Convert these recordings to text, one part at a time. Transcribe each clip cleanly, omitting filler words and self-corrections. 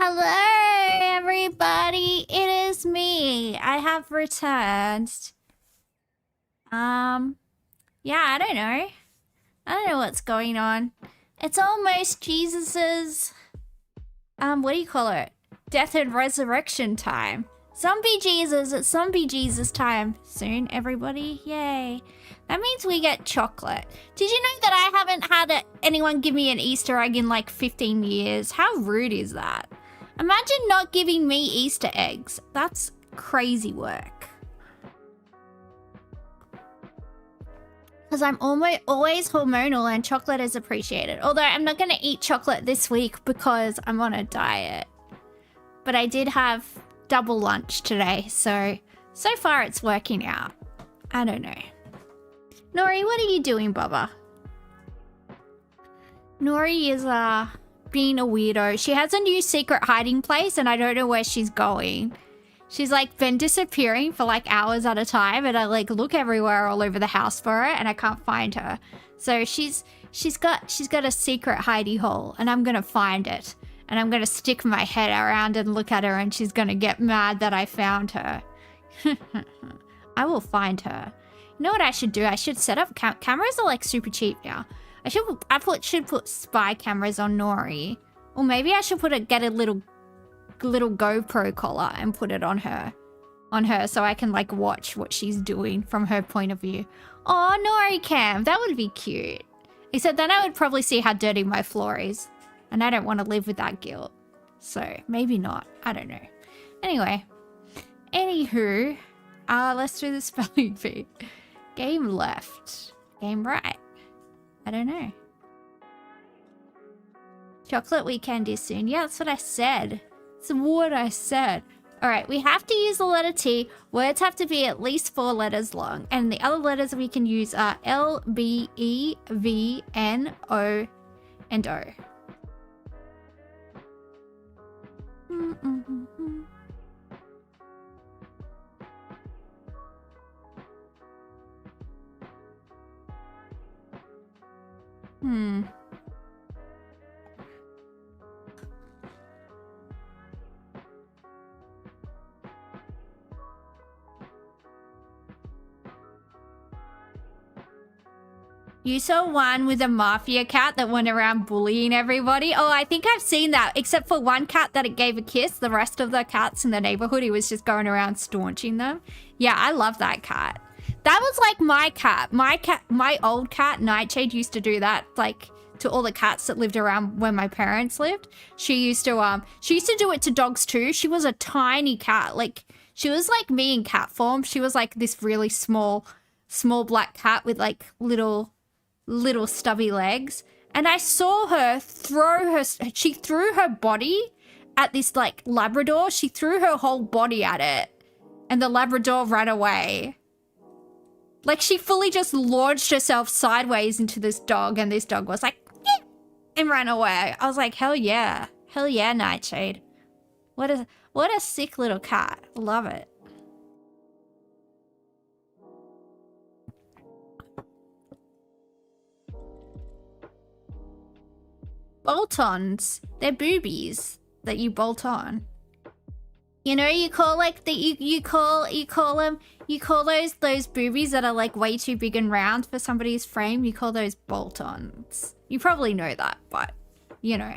Hello, everybody. It is me. I have returned. Yeah, I don't know. I don't know what's going on. It's almost Jesus's, what do you call it? Death and resurrection time. Zombie Jesus, it's zombie Jesus time soon, everybody. Yay. That means we get chocolate. Did you know that I haven't had anyone give me an Easter egg in like 15 years? How rude is that? Imagine not giving me Easter eggs. That's crazy work. Because I'm always hormonal and chocolate is appreciated. Although I'm not going to eat chocolate this week because I'm on a diet. But I did have double lunch today, so far it's working out. I don't know. Nori, what are you doing, Bubba? Nori is being a weirdo. She has a new secret hiding place and I don't know where she's going. She's like been disappearing for like hours at a time and I like look everywhere all over the house for her and I can't find her. So she's got a secret hidey hole and I'm gonna find it. And I'm gonna stick my head around and look at her and she's gonna get mad that I found her. I will find her. You know what I should do? I should set up cameras are like super cheap now. I should put spy cameras on Nori. Or maybe I should get a little GoPro collar and put it on her so I can like watch what she's doing from her point of view. Oh, Nori cam, that would be cute. Except then I would probably see how dirty my floor is. And I don't want to live with that guilt. So maybe not. I don't know. Anyway. Anywho. Let's do the spelling bee. Game left. Game right. I don't know. Chocolate weekend is soon. Yeah, that's what I said. It's what I said. Alright, we have to use the letter T. Words have to be at least 4 letters long. And the other letters we can use are L, B, E, V, N, O, and O. You saw one with a mafia cat that went around bullying everybody. Oh, I think I've seen that. Except for one cat that it gave a kiss. The rest of the cats in the neighborhood, he was just going around staunching them. Yeah, I love that cat. That was like my cat. My old cat, Nightshade, used to do that, like, to all the cats that lived around where my parents lived. She used to do it to dogs too. She was a tiny cat. Like, she was like me in cat form. She was like this really small black cat with like little stubby legs, and I saw her she threw her body at this like Labrador. She threw her whole body at it and the Labrador ran away. Like she fully just launched herself sideways into this dog and this dog was like and ran away. I was like, hell yeah, Nightshade. What a sick little cat. Love it. Bolt-ons. They're boobies that you bolt on. You know, you call like the you call those boobies that are like way too big and round for somebody's frame. You call those bolt-ons. You probably know that, but you know.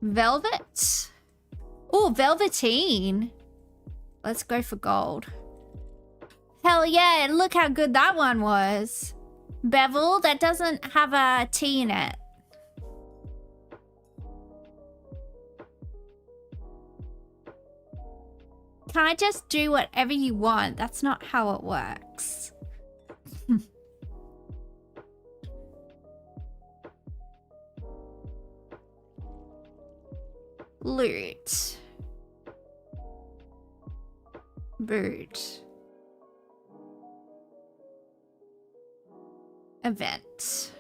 Velvet. Oh, velveteen. Let's go for gold. Hell yeah, look how good that one was. Bevel, that doesn't have a T in it. Can't just do whatever you want. That's not how it works. Loot. Boot. Event.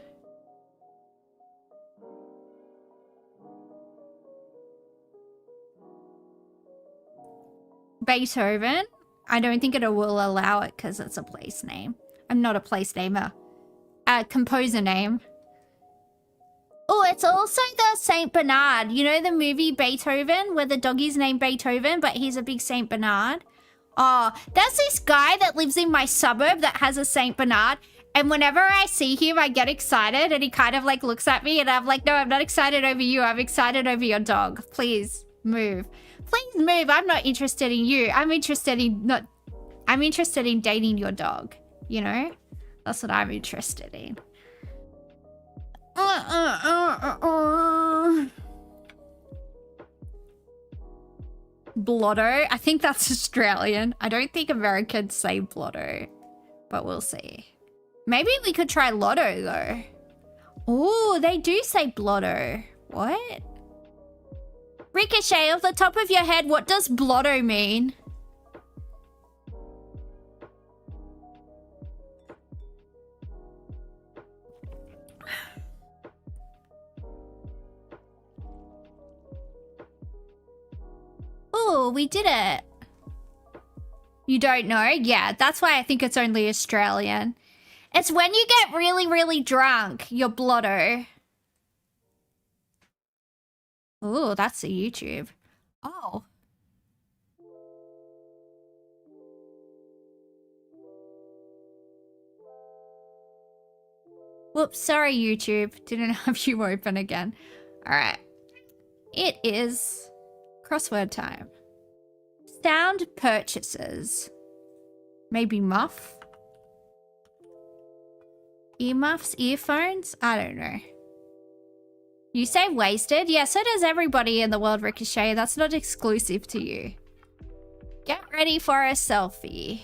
Beethoven. I don't think it will allow it because it's a place name. I'm not a place namer. composer name. Oh, it's also the Saint Bernard. You know the movie Beethoven, where the doggy's named Beethoven, but he's a big Saint Bernard? Oh, there's this guy that lives in my suburb that has a Saint Bernard. And whenever I see him, I get excited. And he kind of like looks at me and I'm like, no, I'm not excited over you. I'm excited over your dog. Please move. Please move. I'm not interested in you. I'm interested in dating your dog. You know? That's what I'm interested in. Blotto. I think that's Australian. I don't think Americans say blotto, but we'll see. Maybe we could try lotto though. Oh, they do say blotto. What? Ricochet, off the top of your head, what does blotto mean? Oh, we did it. You don't know? Yeah, that's why I think it's only Australian. It's when you get really, really drunk, you're blotto. Oh, that's a YouTube. Oh. Whoops, sorry YouTube. Didn't have you open again. Alright. It is crossword time. Sound purchases. Maybe muff? Earmuffs? Earphones? I don't know. You say wasted? Yeah, so does everybody in the world, Ricochet. That's not exclusive to you. Get ready for a selfie.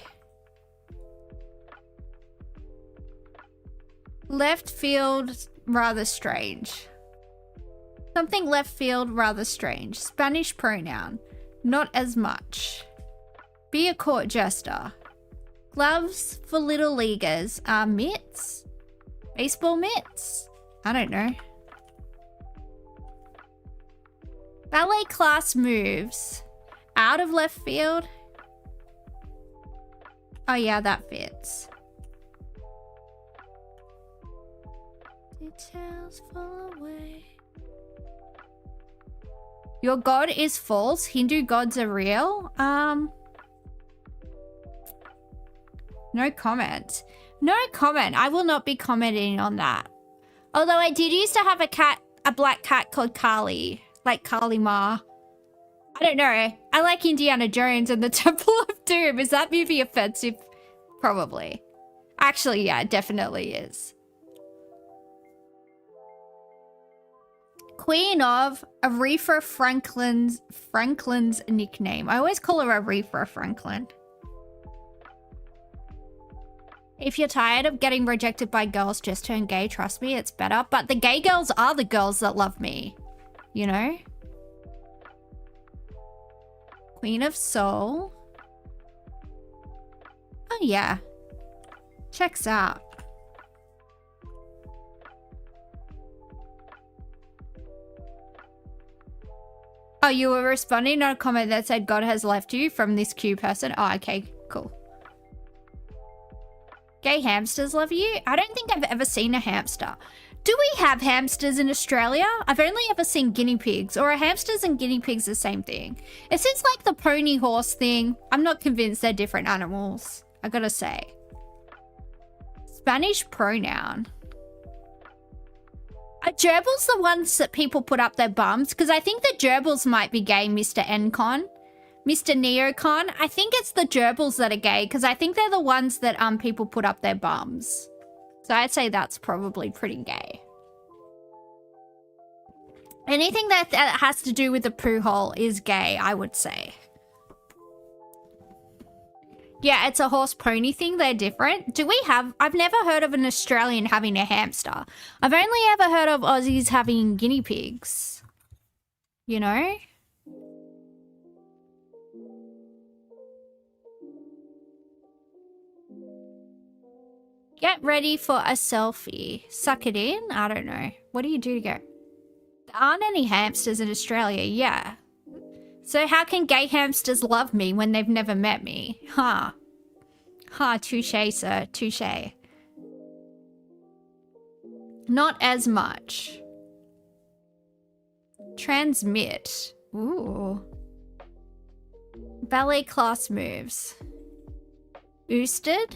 Left field, rather strange. Something left field, rather strange. Spanish pronoun. Not as much. Be a court jester. Gloves for little leaguers. Mitts? Baseball mitts? I don't know. Ballet class moves. Out of left field. Oh yeah, that fits. Details fall away. Your god is false. Hindu gods are real. No comment. No comment. I will not be commenting on that. Although I did used to have a black cat called Kali. Like Kali Ma. I don't know. I like Indiana Jones and the Temple of Doom. Is that movie offensive? Probably. Actually, yeah, it definitely is. Queen of Aretha Franklin's nickname. I always call her Aretha Franklin. If you're tired of getting rejected by girls, just turn gay. Trust me, it's better. But the gay girls are the girls that love me. You know? Queen of Soul. Oh, yeah. Checks out. Oh, you were responding to a comment that said God has left you from this Q person? Oh, okay. Cool. Gay hamsters love you? I don't think I've ever seen a hamster. Do we have hamsters in Australia? I've only ever seen guinea pigs. Or are hamsters and guinea pigs the same thing? It seems like the pony horse thing. I'm not convinced they're different animals. I gotta say. Spanish pronoun. Are gerbils the ones that people put up their bums? Because I think the gerbils might be gay, Mr. Ncon. Mr. Neocon. I think it's the gerbils that are gay because I think they're the ones that people put up their bums. So I'd say that's probably pretty gay. Anything that has to do with the poo hole is gay, I would say. Yeah, it's a horse pony thing. They're different. Do we have... I've never heard of an Australian having a hamster. I've only ever heard of Aussies having guinea pigs. You know? Get ready for a selfie. Suck it in? I don't know. What do you do to go? There aren't any hamsters in Australia. Yeah. So how can gay hamsters love me when they've never met me? Huh. Huh, touche, sir. Touche. Not as much. Transmit. Ooh. Ballet class moves. Oosted?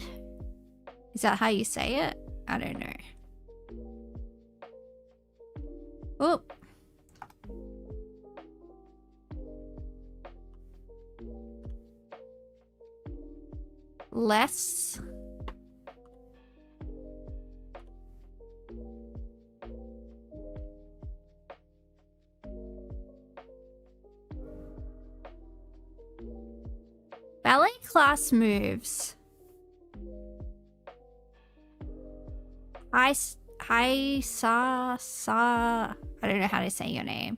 Is that how you say it? I don't know. Oop. Less. Ballet class moves. Sa. I don't know how to say your name.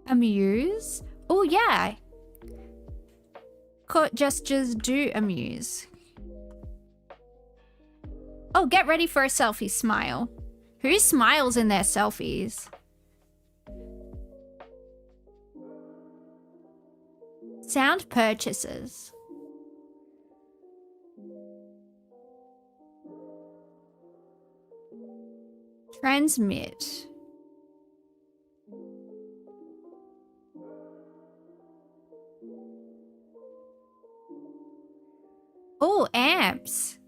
Amuse? Oh, yeah. Court gestures do amuse. Oh, get ready for a selfie smile. Who smiles in their selfies? Sound purchases. Transmit. Oh, amps.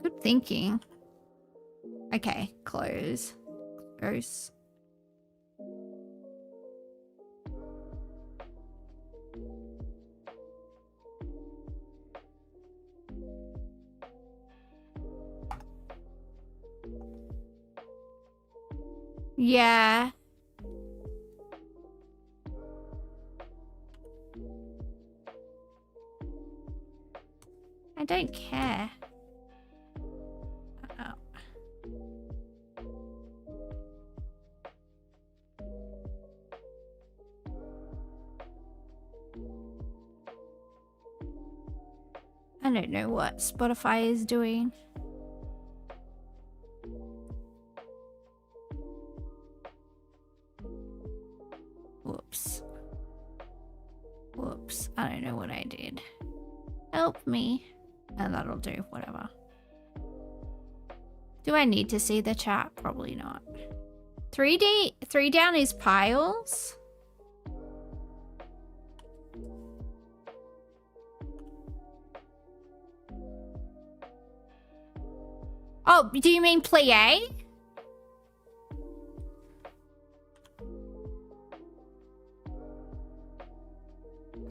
Good thinking. Okay, close. Close. Yeah. I don't care. Oh. I don't know what Spotify is doing. Whoops. Whoops. I don't know what I did. Help me. And that'll do. Whatever. Do I need to see the chat? Probably not. 3 down is piles. Oh, do you mean plie?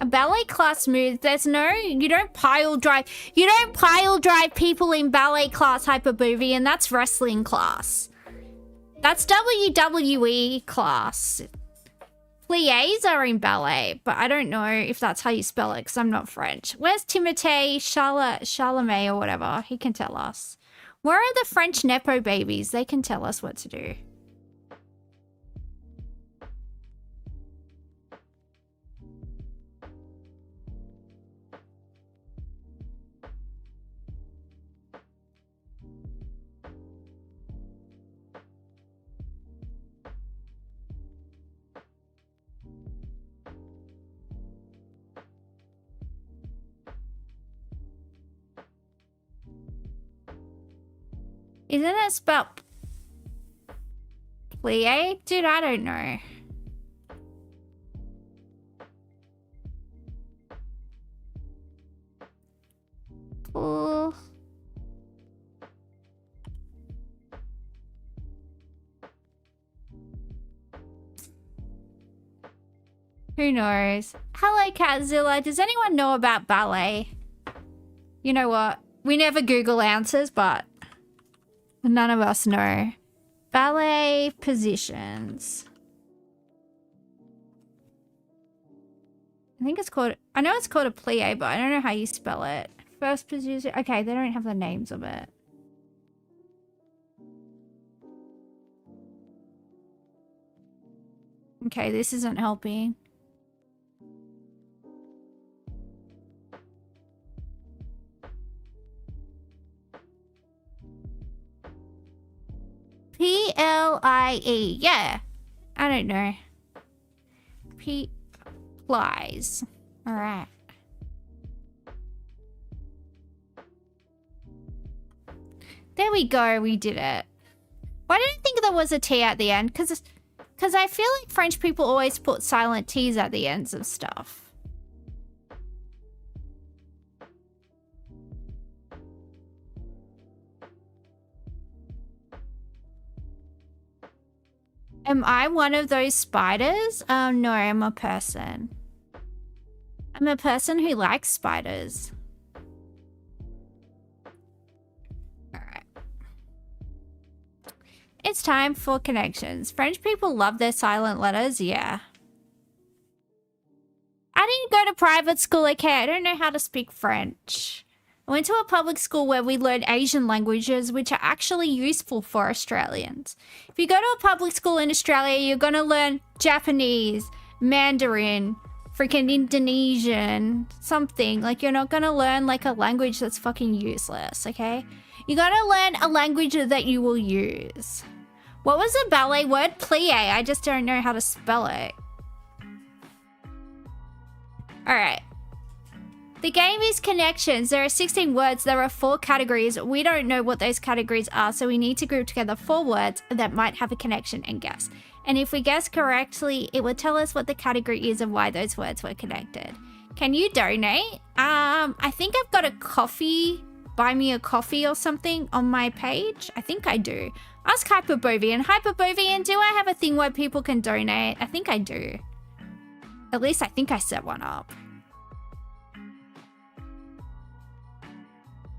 A ballet class move. There's no, you don't pile drive. You don't pile drive people in ballet class, Hyperbovie, and that's wrestling class. That's WWE class. Plies are in ballet, but I don't know if that's how you spell it because I'm not French. Where's Timothée Chalamet or whatever? He can tell us. Where are the French Nepo babies? They can tell us what to do. Isn't it spelled plie? Dude, I don't know. Oh. Who knows? Hello, Catzilla. Does anyone know about ballet? You know what? We never Google answers, but none of us know. Ballet positions. I think it's called, I know it's called a plie, but I don't know how you spell it. First position. Okay, they don't have the names of it. Okay, this isn't helping. P-L-I-E. Yeah. I don't know. Plies. All right. There we go. We did it. Why did I think there was a T at the end? Because I feel like French people always put silent T's at the ends of stuff. Am I one of those spiders? No, I'm a person. I'm a person who likes spiders. Alright. It's time for connections. French people love their silent letters, yeah. I didn't go to private school, okay? I don't know how to speak French. I went to a public school where we learned Asian languages, which are actually useful for Australians. If you go to a public school in Australia, you're going to learn Japanese, Mandarin, freaking Indonesian, something. Like, you're not going to learn, like, a language that's fucking useless, okay? You're going to learn a language that you will use. What was the ballet word? Plie. I just don't know how to spell it. Alright. The game is connections. There are 16 words. There are 4 categories. We don't know what those categories are, so we need to group together 4 words that might have a connection and guess. And if we guess correctly, it will tell us what the category is and why those words were connected. Can you donate? I think I've got a coffee, buy me a coffee or something on my page. I think I do. Ask Hyperbovian. Hyperbovian, do I have a thing where people can donate? I think I do. At least I think I set one up.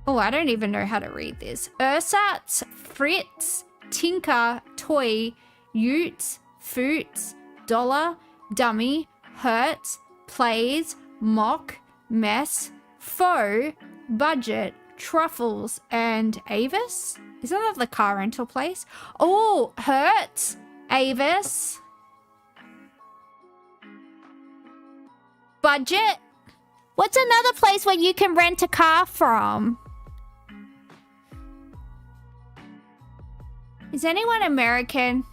Oh, I don't even know how to read this. Ersatz, Fritz, Tinker, Toy, Utes, Foots, Dollar, Dummy, Hurts, Plays, Mock, Mess, Foe, Budget, Truffles, and Avis? Isn't that the car rental place? Oh, Hurts, Avis, Budget. What's another place where you can rent a car from? Is anyone American?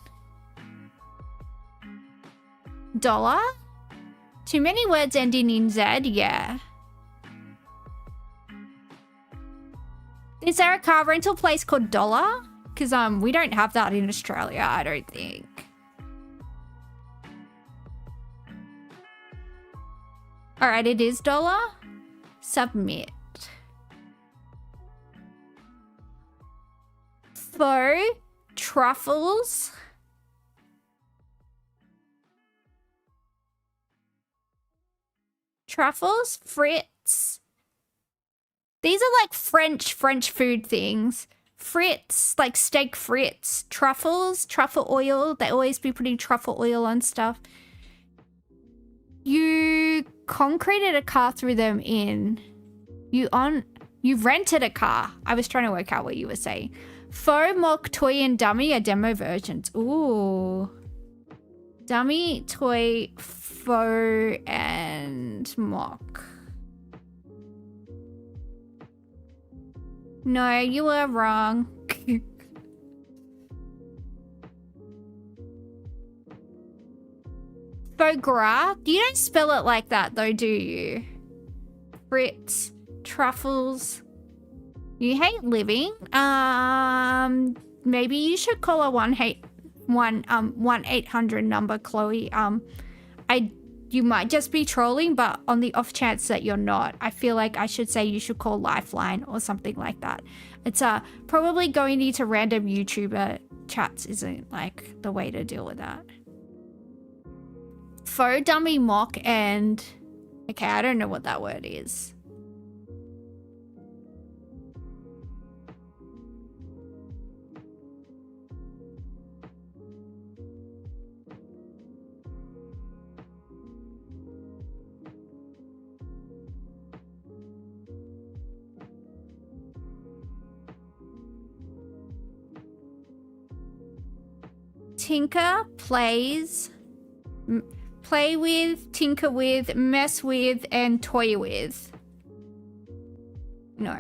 Dollar? Too many words ending in Z? Yeah. Is there a car rental place called Dollar? Because we don't have that in Australia, I don't think. Alright, it is Dollar. Submit. Faux. Truffles. Truffles. Fritz. These are like French food things. Fritz, like steak fritz. Truffles, truffle oil. They always be putting truffle oil on stuff. You concreted a car through them in. You rented a car. I was trying to work out what you were saying. Faux, mock, toy, and dummy are demo versions. Ooh. Dummy, toy, faux, and mock. No, you were wrong. Faux gras? You don't spell it like that though, do you? Fritz, truffles. You hate living? Maybe you should call a 1-800 number, Chloe. You might just be trolling, but on the off chance that you're not, I feel like I should say you should call Lifeline or something like that. It's probably going into random YouTuber chats isn't like the way to deal with that. Faux, dummy, mock, and okay, I don't know what that word is. Tinker, plays, play with, tinker with, mess with, and toy with. No.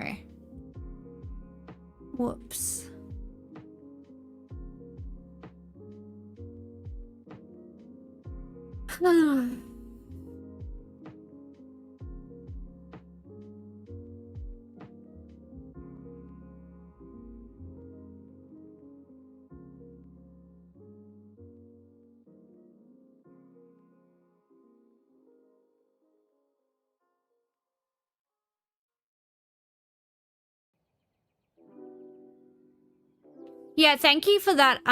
Whoops. Yeah, thank you for that,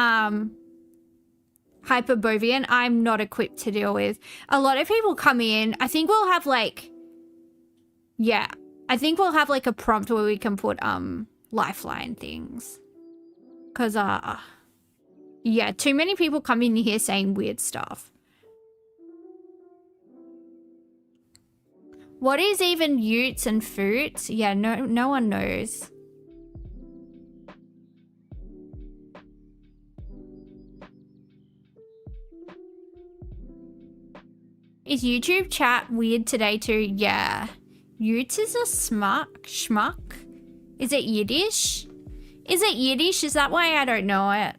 Hyperbovian. I'm not equipped to deal with. A lot of people come in. I think we'll have like... Yeah, I think we'll have like a prompt where we can put, lifeline things. Because, yeah, too many people come in here saying weird stuff. What is even utes and foots? Yeah, no one knows. Is YouTube chat weird today too? Yeah. Utes is a schmuck. Is it Yiddish? Is it Yiddish? Is that why I don't know it?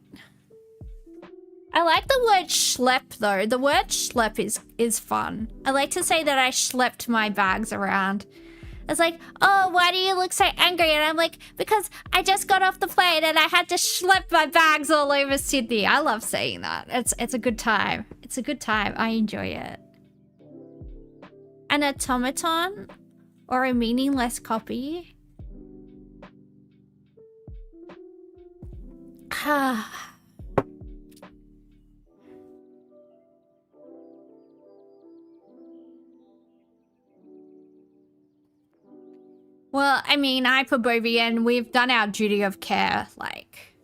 I like the word schlep though. The word schlep is fun. I like to say that I schlepped my bags around. It's like, oh, why do you look so angry? And I'm like, because I just got off the plane and I had to schlep my bags all over Sydney. I love saying that. It's a good time. It's a good time. I enjoy it. An automaton or a meaningless copy? Well, I mean, Hyperbovian, we've done our duty of care, like...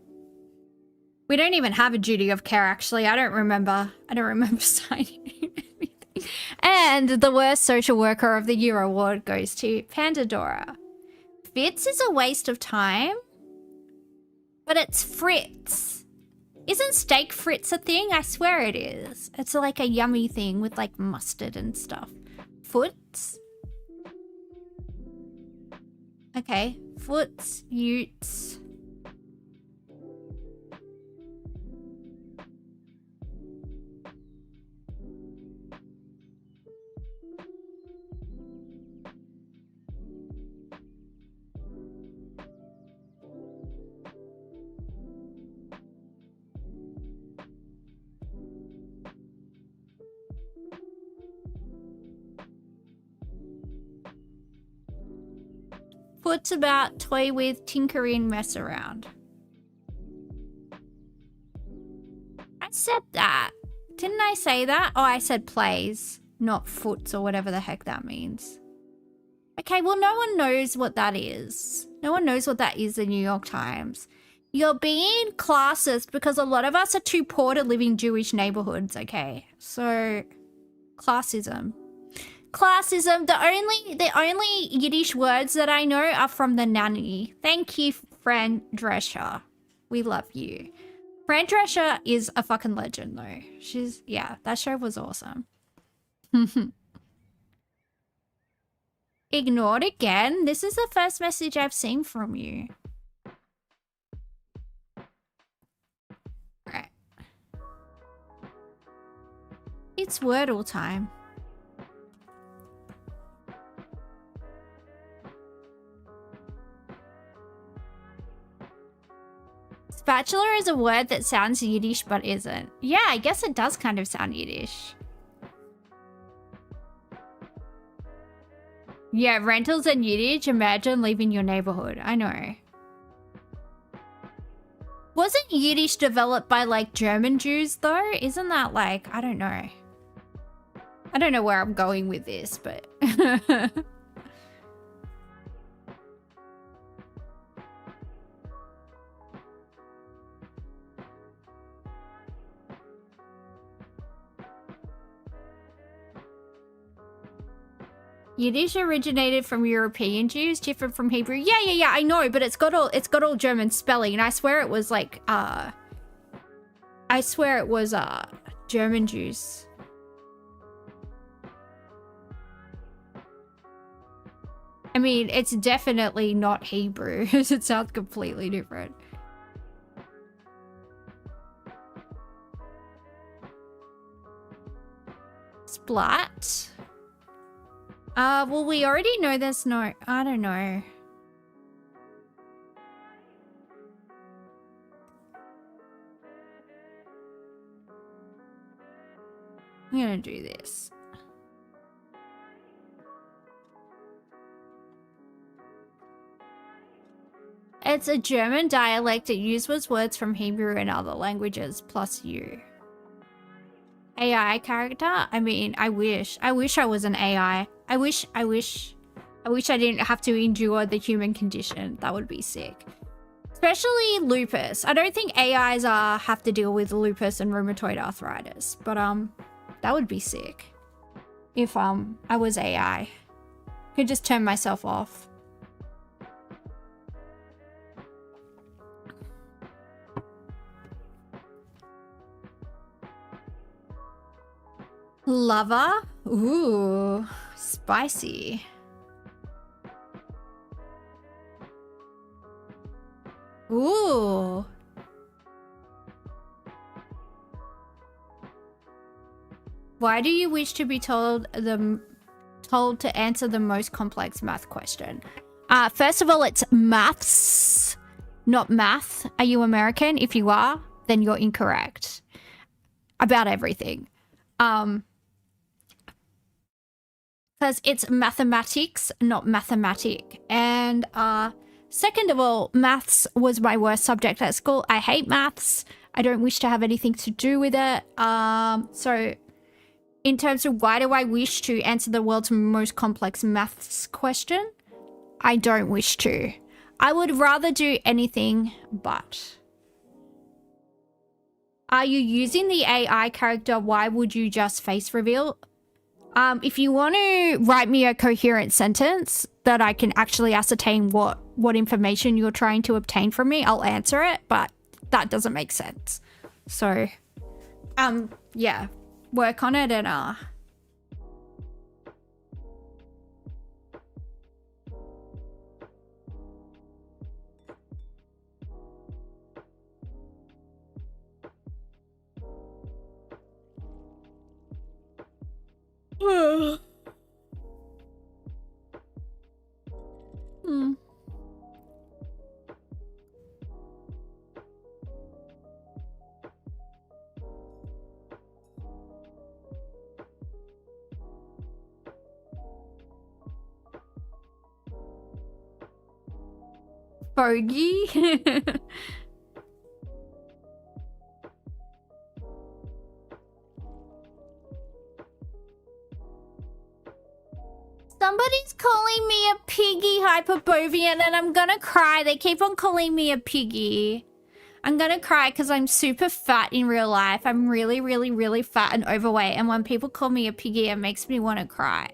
We don't even have a duty of care, actually. I don't remember signing anything. And the worst social worker of the year award goes to Pandadorra. Fitz is a waste of time, but it's Fritz. Isn't steak Fritz a thing? I swear it is. It's like a yummy thing with like mustard and stuff. Foots? Okay, foots, utes. Foot's about toy with, tinkering, mess around. I said that. Didn't I say that? Oh, I said plays, not foots or whatever the heck that means. Okay, well, no one knows what that is. No one knows what that is in New York Times. You're being classist because a lot of us are too poor to live in Jewish neighborhoods, okay? So, classism. Classism. The only Yiddish words that I know are from the nanny. Thank you, Fran Drescher. We love you. Fran Drescher is a fucking legend, though. Yeah, that show was awesome. Ignored again? This is the first message I've seen from you. Alright. It's Wordle time. Spatula is a word that sounds Yiddish but isn't. Yeah, I guess it does kind of sound Yiddish. Yeah, rentals and Yiddish, imagine leaving your neighborhood. I know. Wasn't Yiddish developed by like German Jews though? Isn't that like, I don't know. I don't know where I'm going with this, but... Yiddish originated from European Jews, different from Hebrew. Yeah, I know, but it's got all German spelling, and I swear it was like German Jews. I mean, it's definitely not Hebrew. It sounds completely different. Splat. Well, we already know there's no... I don't know. I'm gonna do this. It's a German dialect. It uses words from Hebrew and other languages, plus you. AI character? I mean, I wish. I wish I was an AI. I wish I didn't have to endure the human condition. That would be sick. Especially lupus. I don't think AIs have to deal with lupus and rheumatoid arthritis. But that would be sick. If I was AI. I could just turn myself off. Lover? Ooh, spicy. Ooh. Why do you wish to be told to answer the most complex math question? First of all, it's maths, not math. Are you American? If you are, then you're incorrect about everything. Because it's mathematics, not mathematic. And second of all, maths was my worst subject at school. I hate maths. I don't wish to have anything to do with it. So in terms of why do I wish to answer the world's most complex maths question, I don't wish to. I would rather do anything but. Are you using the AI character? Why would you just face reveal? If you want to write me a coherent sentence that I can actually ascertain what information you're trying to obtain from me, I'll answer it, but that doesn't make sense. So, yeah, work on it and Bogey. Somebody's calling me a piggy hyperbovian and I'm gonna cry. They keep on calling me a piggy. I'm gonna cry because I'm super fat in real life. I'm really, really, really fat and overweight. And when people call me a piggy, it makes me want to cry.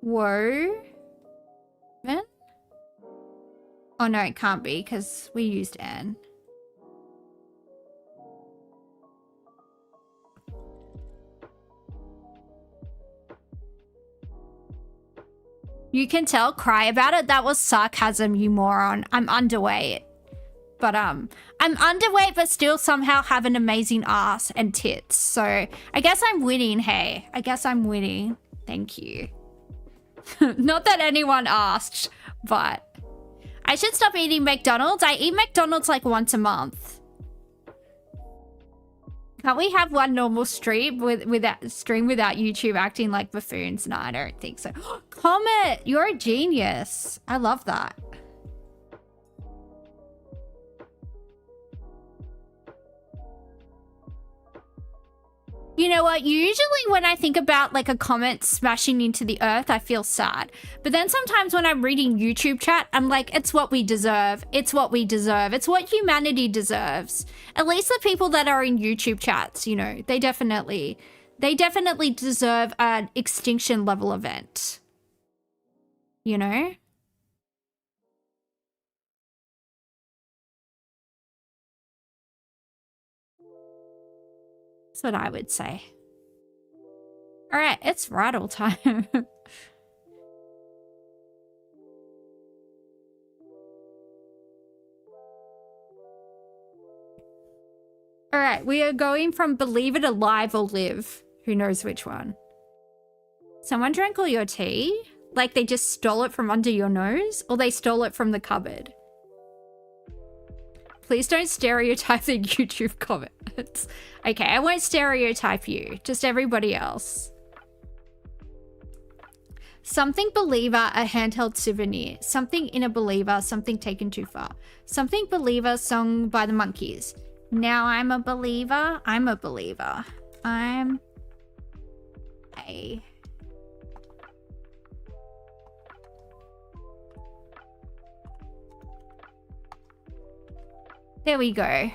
Whoa. N? Oh no, it can't be because we used N. You can tell, cry about it. That was sarcasm, you moron. I'm underweight. But I'm underweight but still somehow have an amazing ass and tits. So I guess I'm winning, hey. I guess I'm winning. Thank you. Not that anyone asked, but I should stop eating McDonald's. I eat McDonald's like once a month. Can't we have one normal stream without YouTube acting like buffoons? No, I don't think so. Comet, you're a genius. I love that. You know what? Usually when I think about like a comet smashing into the earth, I feel sad. But then sometimes when I'm reading YouTube chat, I'm like, it's what we deserve. It's what we deserve. It's what humanity deserves. At least the people that are in YouTube chats, you know, they definitely deserve an extinction level event. You know? That's what I would say. All right, it's Rattle time. All right, we are going from believe it alive or live. Who knows which one? Someone drank all your tea? Like they just stole it from under your nose? Or they stole it from the cupboard? Please don't stereotype the YouTube comments. Okay, I won't stereotype you. Just everybody else. Something believer, a handheld souvenir. Something in a believer, something taken too far. Something believer, sung by the Monkeys. Now I'm a believer. I'm a believer. I'm a... There we go.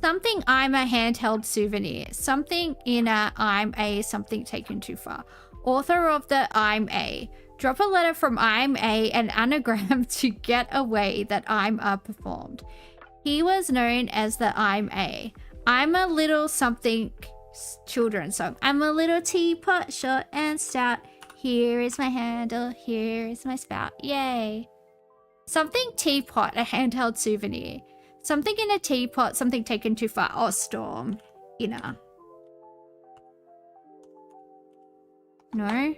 Something I'm a handheld souvenir. Something in a I'm a something taken too far. Author of the I'm a. Drop a letter from I'm a, an anagram to get away that I'm a performed. He was known as the I'm a. I'm a little something children's song. I'm a little teapot, short and stout. Here is my handle, here is my spout. Yay. Something teapot, a handheld souvenir. Something in a teapot, something taken too far. Oh, storm. Inner. No.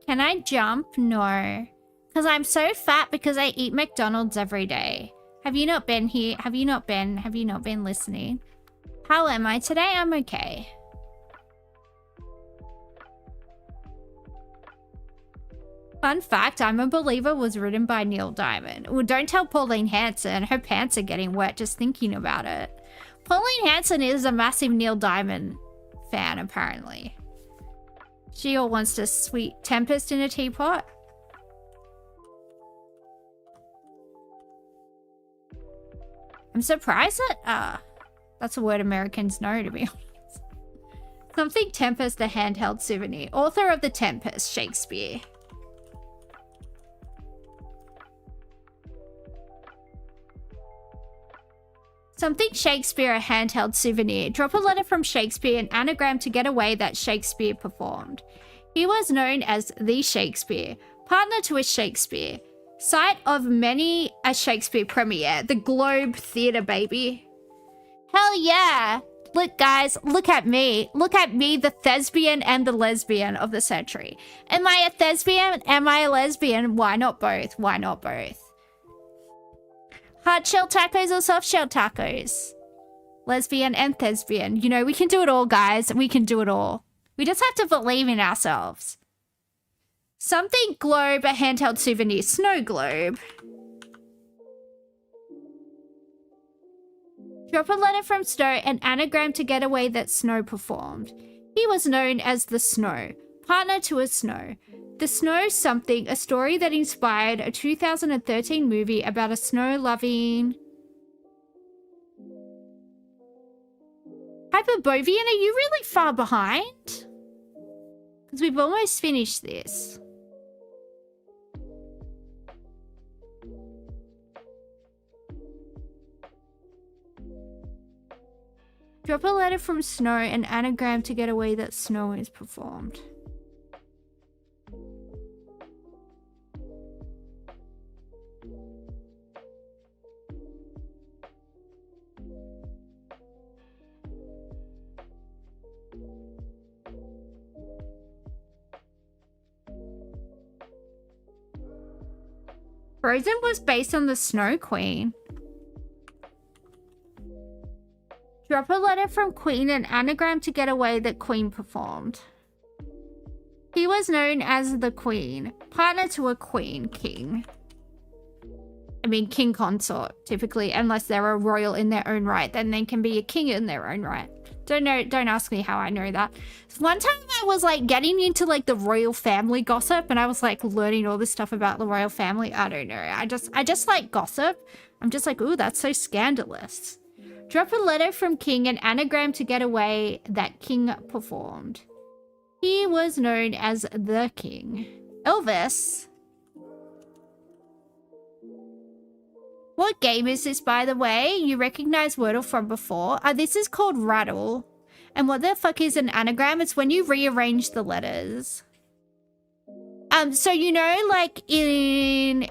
Can I jump? No. Because I'm so fat because I eat McDonald's every day. Have you not been here? Have you not been listening? How am I today? I'm okay. Fun fact, I'm a Believer was written by Neil Diamond. Well, don't tell Pauline Hanson. Her pants are getting wet just thinking about it. Pauline Hanson is a massive Neil Diamond fan, apparently. She all wants to sweet tempest in a teapot. I'm surprised that, that's a word Americans know, to be honest. Something Tempest, a handheld souvenir. Author of The Tempest, Shakespeare. Something Shakespeare, a handheld souvenir. Drop a letter from Shakespeare, an anagram to get away that Shakespeare performed. He was known as the Shakespeare, partner to a Shakespeare. Site of many a Shakespeare premiere, the Globe Theatre, baby. Hell yeah! Look, guys, look at me. Look at me, the thespian and the lesbian of the century. Am I a thespian? Am I a lesbian? Why not both? Why not both? Hard shell tacos or soft shell tacos? Lesbian and thespian. You know, we can do it all, guys. We can do it all. We just have to believe in ourselves. Something globe, a handheld souvenir. Snow globe. Drop a letter from Snow, an anagram to get away that Snow performed. He was known as the Snow, partner to a Snow. The Snow Something, a story that inspired a 2013 movie about a snow-loving... Hyperborean, are you really far behind? Because we've almost finished this. Drop a letter from Snow, an anagram to get away that Snow is performed. Frozen was based on the Snow Queen. Drop a letter from Queen, an anagram to get away that Queen performed. He was known as the Queen, partner to a Queen, King. I mean, King consort, typically, unless they're a royal in their own right, then they can be a king in their own right. Don't ask me how I know that. One time I was like getting into like the royal family gossip and I was like learning all this stuff about the royal family. I don't know. I just like gossip. I'm just like, ooh, that's so scandalous. Drop a letter from King, an anagram to get away that King performed. He was known as the King. Elvis. What game is this, by the way? You recognize Wordle from before? This is called Rattle. And what the fuck is an anagram? It's when you rearrange the letters. So you know, like in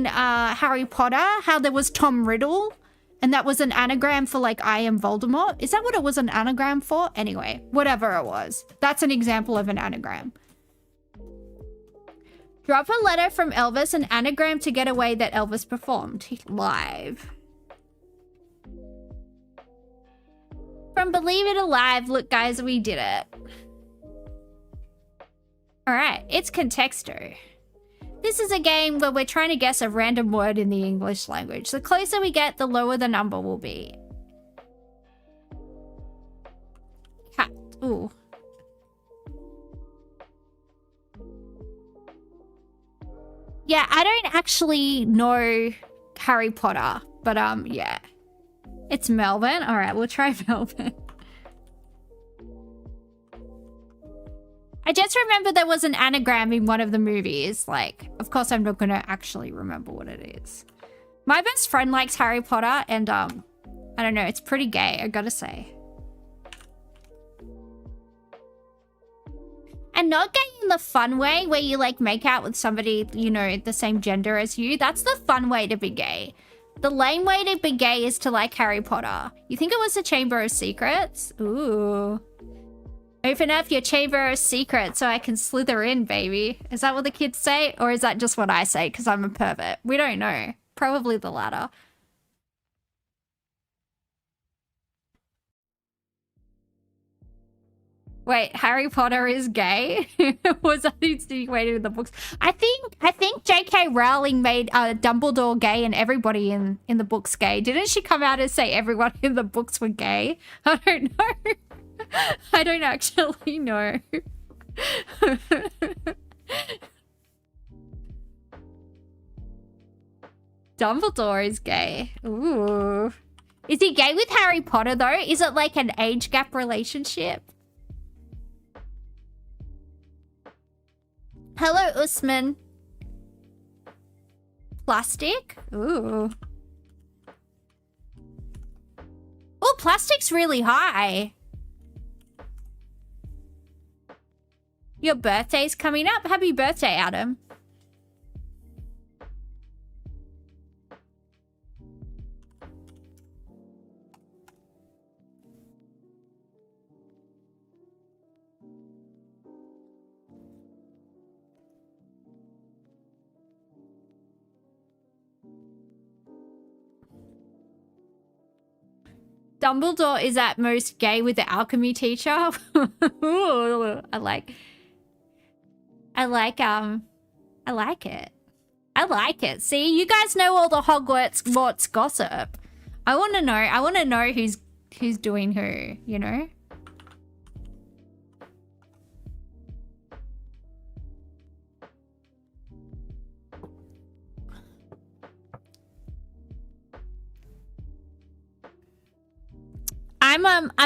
Harry Potter, how there was Tom Riddle? And that was an anagram for like, I am Voldemort? Is that what it was an anagram for? Anyway, whatever it was. That's an example of an anagram. Drop a letter from Elvis, an anagram to get away that Elvis performed live. From Believe It Alive. Look, guys, we did it. Alright, it's Contexto. This is a game where we're trying to guess a random word in the English language. The closer we get, the lower the number will be. Cat. Ooh. Yeah, I don't actually know Harry Potter, but yeah. It's Melbourne. All right, we'll try Melbourne. I just remember there was an anagram in one of the movies. Like, of course, I'm not going to actually remember what it is. My best friend likes Harry Potter, and I don't know, it's pretty gay, I gotta say. And not gay in the fun way where you like make out with somebody, you know, the same gender as you. That's the fun way to be gay. The lame way to be gay is to like Harry Potter. You think it was the Chamber of Secrets? Ooh. Open up your Chamber of Secrets so I can slither in, baby. Is that what the kids say? Or is that just what I say because I'm a pervert? We don't know. Probably the latter. Wait, Harry Potter is gay? Was that insinuated in the books? I think J.K. Rowling made Dumbledore gay and everybody in the books gay. Didn't she come out and say everyone in the books were gay? I don't know. I don't actually know. Dumbledore is gay. Ooh. Is he gay with Harry Potter though? Is it like an age gap relationship? Hello, Usman. Plastic? Ooh. Oh, plastic's really high. Your birthday's coming up. Happy birthday, Adam. Dumbledore is at most gay with the alchemy teacher. Ooh, I like it. I like it. See, you guys know all the Hogwarts gossip. I want to know who's doing who, you know? I'm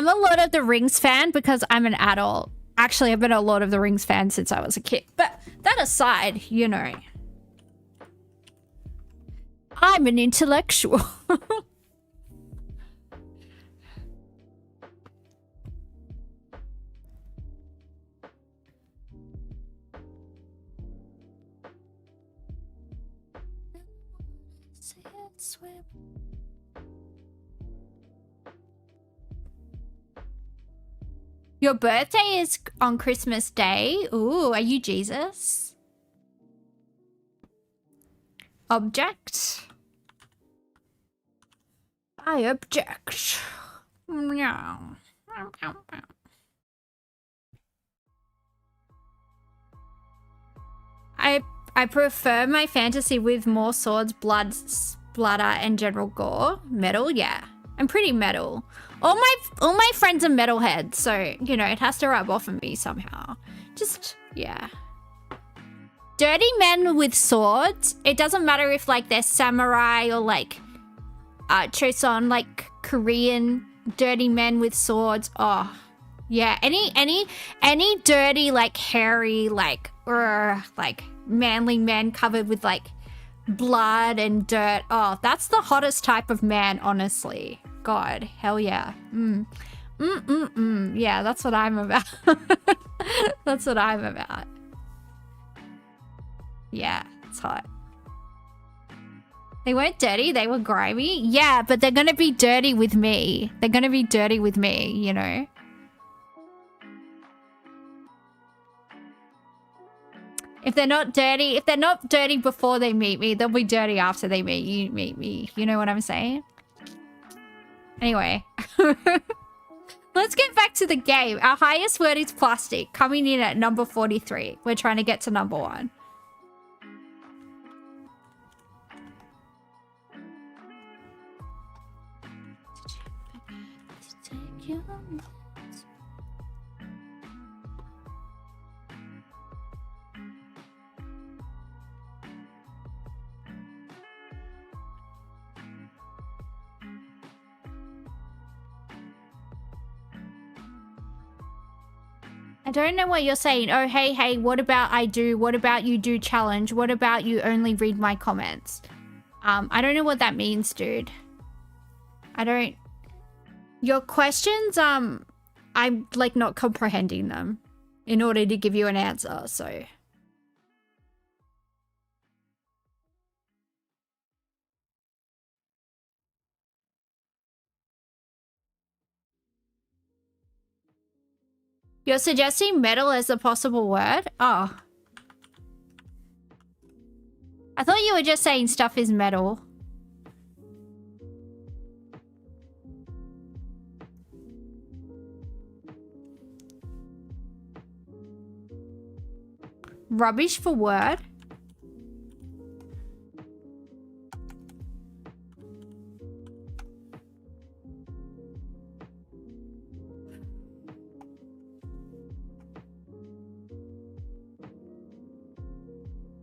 a Lord of the Rings fan because I'm an adult. Actually, I've been a Lord of the Rings fan since I was a kid. But that aside, you know. I'm an intellectual. Your birthday is on Christmas Day. Ooh, are you Jesus? Object. I object. Meow. I prefer my fantasy with more swords, blood, splatter, and general gore. Metal, yeah. I'm pretty metal. All my friends are metalheads, so, you know, it has to rub off on me somehow. Just, yeah. Dirty men with swords. It doesn't matter if, like, they're samurai or, like, Choson, like, Korean dirty men with swords. Oh, yeah. Any dirty, like, hairy, like manly men covered with, like, blood and dirt. Oh, that's the hottest type of man, honestly. God, hell yeah. Yeah, that's what I'm about. That's what I'm about. Yeah, it's hot. They weren't dirty, they were grimy. Yeah, but they're gonna be dirty with me. They're gonna be dirty with me, you know? If they're not dirty before they meet me, they'll be dirty after they meet me. You know what I'm saying? Anyway. Let's get back to the game. Our highest word is plastic, coming in at number 43. We're trying to get to number 1. I don't know what you're saying. Oh, hey, what about I do? What about you do challenge? What about you only read my comments? I don't know what that means, dude. I don't... Your questions, I'm, like, not comprehending them in order to give you an answer, so... You're suggesting metal as a possible word? Oh. I thought you were just saying stuff is metal. Rubbish for word?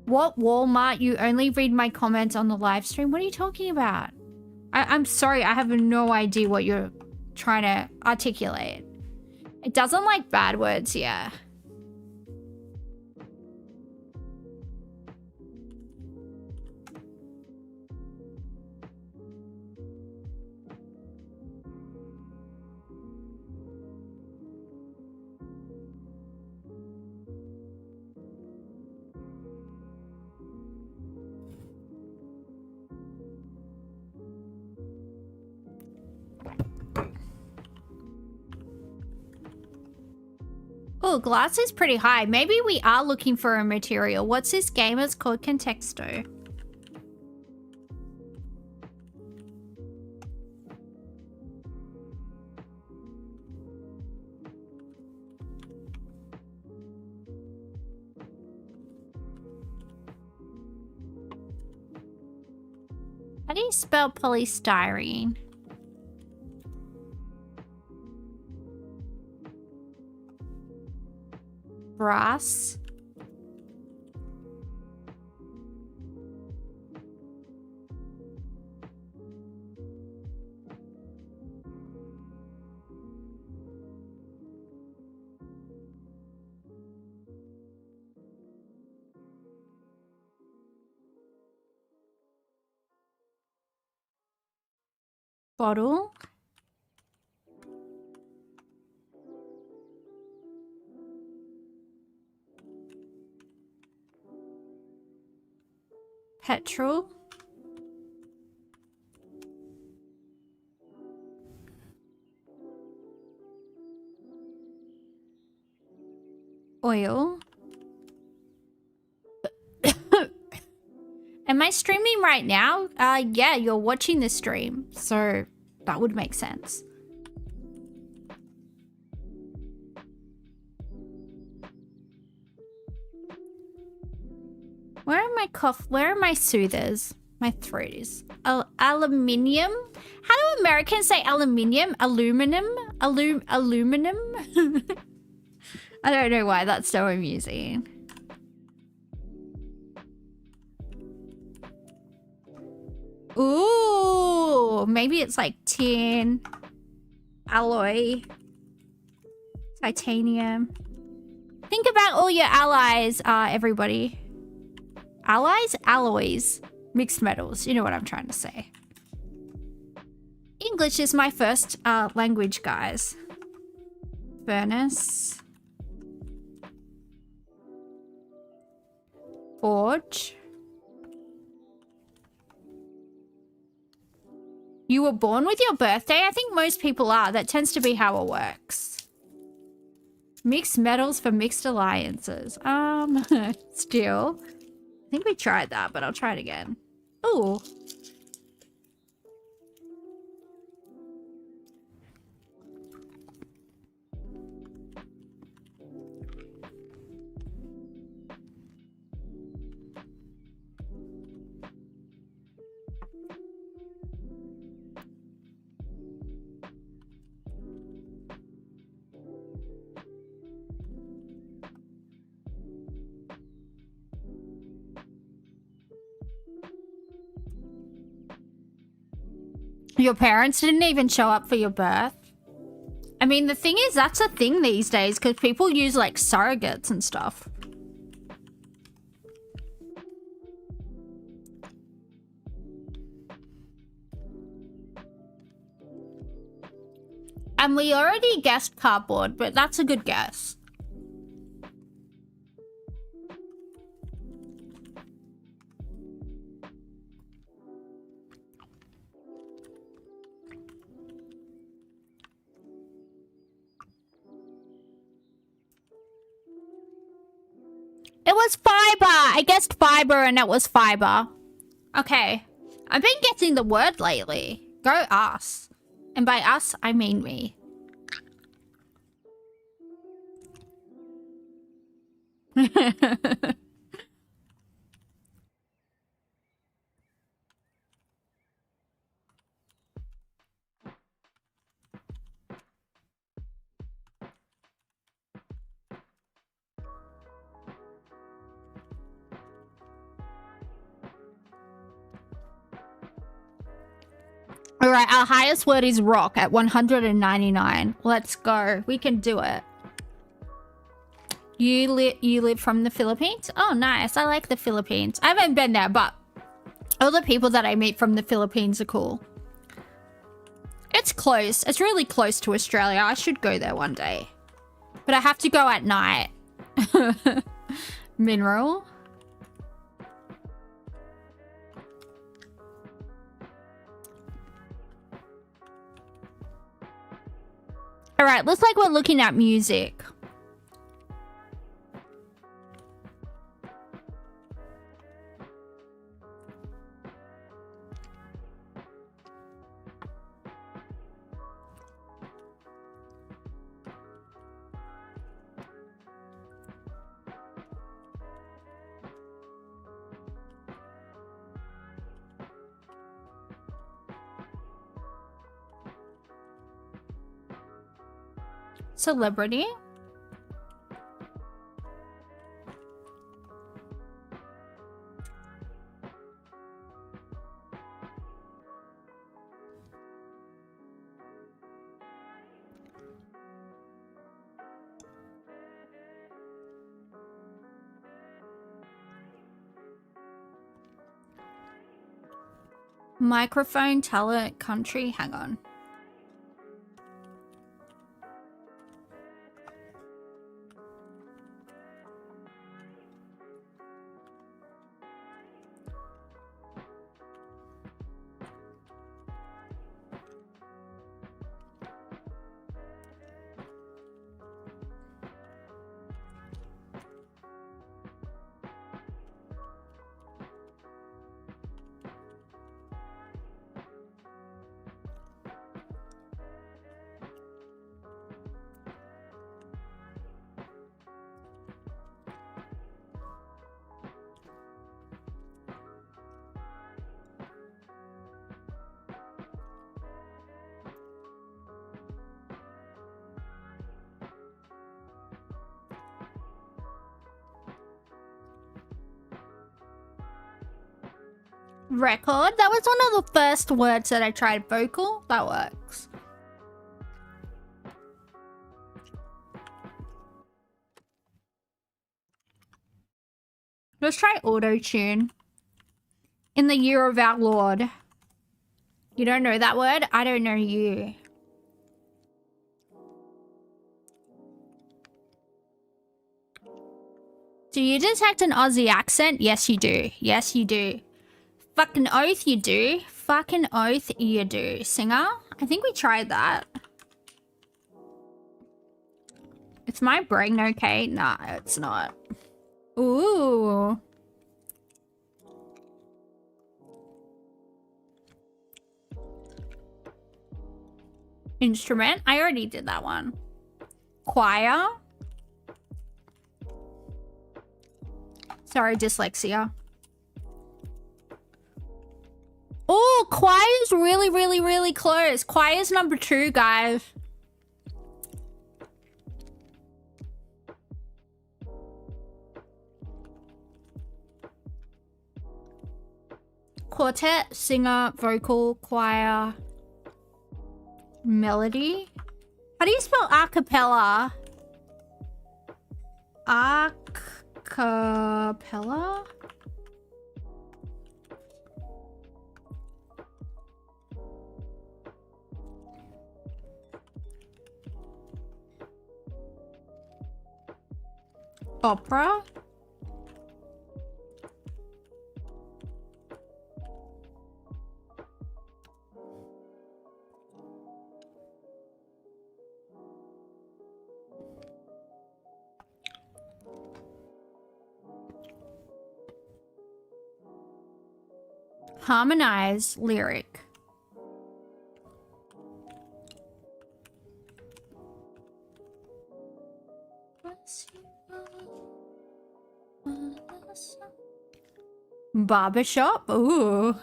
What Walmart? You only read my comments on the live stream? What are you talking about? I'm sorry, I have no idea what you're trying to articulate. It doesn't like bad words, yeah. Oh, glass is pretty high. Maybe we are looking for a material. What's this game? It's called Contexto. How do you spell polystyrene? Brass. Bottle. Petrol. Oil. Am I streaming right now? Yeah, you're watching the stream, so that would make sense. Where are my soothers? My throat is. Aluminium? How do Americans say aluminium? Aluminum? Aluminum? I don't know why that's so amusing. Ooh, maybe it's like tin, alloy, titanium. Think about all your allies, everybody. Allies? Alloys. Mixed metals. You know what I'm trying to say. English is my first language, guys. Furnace. Forge. You were born with your birthday? I think most people are. That tends to be how it works. Mixed metals for mixed alliances. Still. I think we tried that, but I'll try it again. Ooh. Your parents didn't even show up for your birth? I mean, the thing is, that's a thing these days because people use like surrogates and stuff. And we already guessed cardboard, but that's a good guess. It was fiber. I guessed fiber and it was fiber. Okay. I've been getting the word lately. Go us. And by us, I mean me. All right, our highest word is rock at 199. Let's go. We can do it. You live from the Philippines? Oh, nice. I like the Philippines. I haven't been there, but all the people that I meet from the Philippines are cool. It's close. It's really close to Australia. I should go there one day. But I have to go at night. Mineral. All right, looks like we're looking at music. Celebrity. Microphone, talent, country. Hang on. Record. That was one of the first words that I tried. Vocal. That works. Let's try auto-tune. In the year of our Lord. You don't know that word? I don't know you. Do you detect an Aussie accent? Yes, you do. Yes, you do. Fucking oath you do. Fucking oath you do. Singer? I think we tried that. Is my brain okay? Nah, it's not. Ooh. Instrument? I already did that one. Choir? Sorry, dyslexia. Oh, choir's really, really, really close. Choir's number 2, guys. Quartet, singer, vocal, choir. Melody. How do you spell acapella? Acapella? Opera? Harmonize lyric. Barbershop? Ooh. It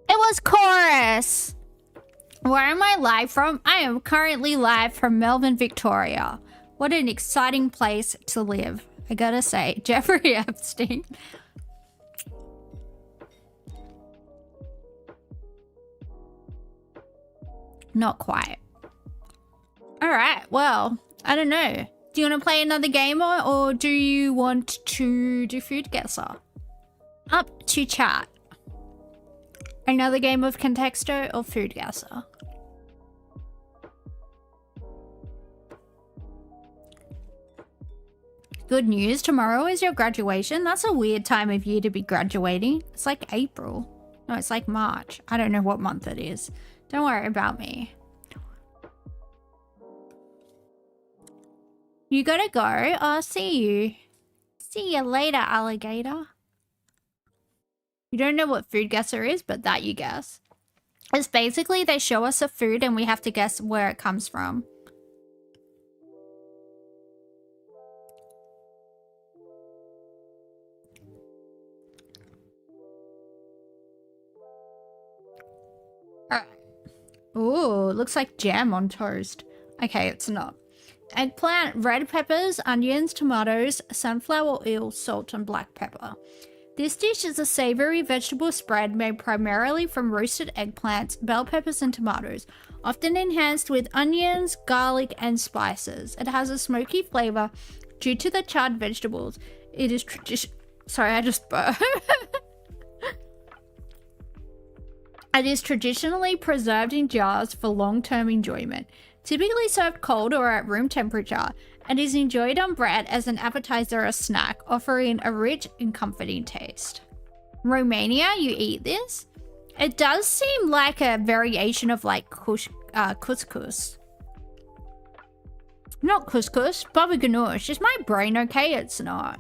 was chorus. Where am I live from? I am currently live from Melbourne, Victoria. What an exciting place to live. I gotta say, Jeffrey Epstein. Not quite. Alright, well, I don't know. Do you want to play another game or do you want to do food guesser? Up to chat. Another game of Contexto or food guesser? Good news, tomorrow is your graduation. That's a weird time of year to be graduating. It's like April. No, it's like March. I don't know what month it is. Don't worry about me. You gotta go. I'll see you. See you later, alligator. You don't know what food guesser is, but that you guess. It's basically they show us a food and we have to guess where it comes from. Alright. Ooh, looks like jam on toast. Okay, it's not. Eggplant, red peppers, onions, tomatoes, sunflower oil, salt, and black pepper. This dish is a savory vegetable spread made primarily from roasted eggplants, bell peppers, and tomatoes, often enhanced with onions, garlic, and spices. It has a smoky flavor due to the charred vegetables. It is Sorry, I just burped. It is traditionally preserved in jars for long-term enjoyment. Typically served cold or at room temperature, and is enjoyed on bread as an appetizer or snack, offering a rich and comforting taste. Romania, you eat this? It does seem like a variation of like couscous. Not couscous, baba ganoush. Is my brain okay? It's not.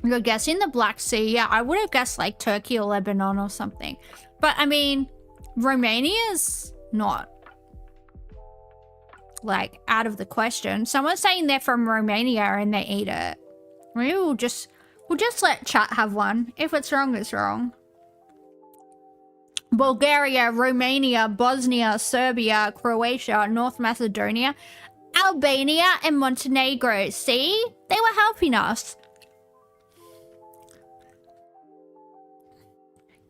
You're guessing the Black Sea. Yeah, I would have guessed like Turkey or Lebanon or something. But I mean, Romania's not like out of the question. Someone's saying they're from Romania and they eat it. Maybe we'll just let chat have one. If it's wrong, it's wrong. Bulgaria, Romania, Bosnia, Serbia, Croatia, North Macedonia, Albania, and Montenegro. See? They were helping us.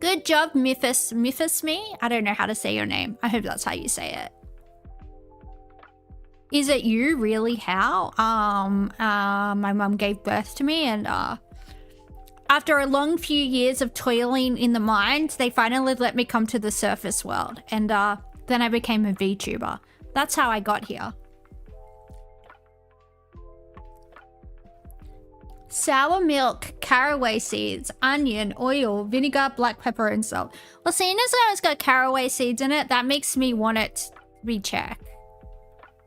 Good job, Mythos.me. I don't know how to say your name. I hope that's how you say it. Is it you? Really? How? My mum gave birth to me, and after a long few years of toiling in the mines, they finally let me come to the surface world, and then I became a VTuber. That's how I got here. Sour milk, caraway seeds, onion, oil, vinegar, black pepper, and salt. Well, seeing as though it's got caraway seeds in it, that makes me want it to be Czech.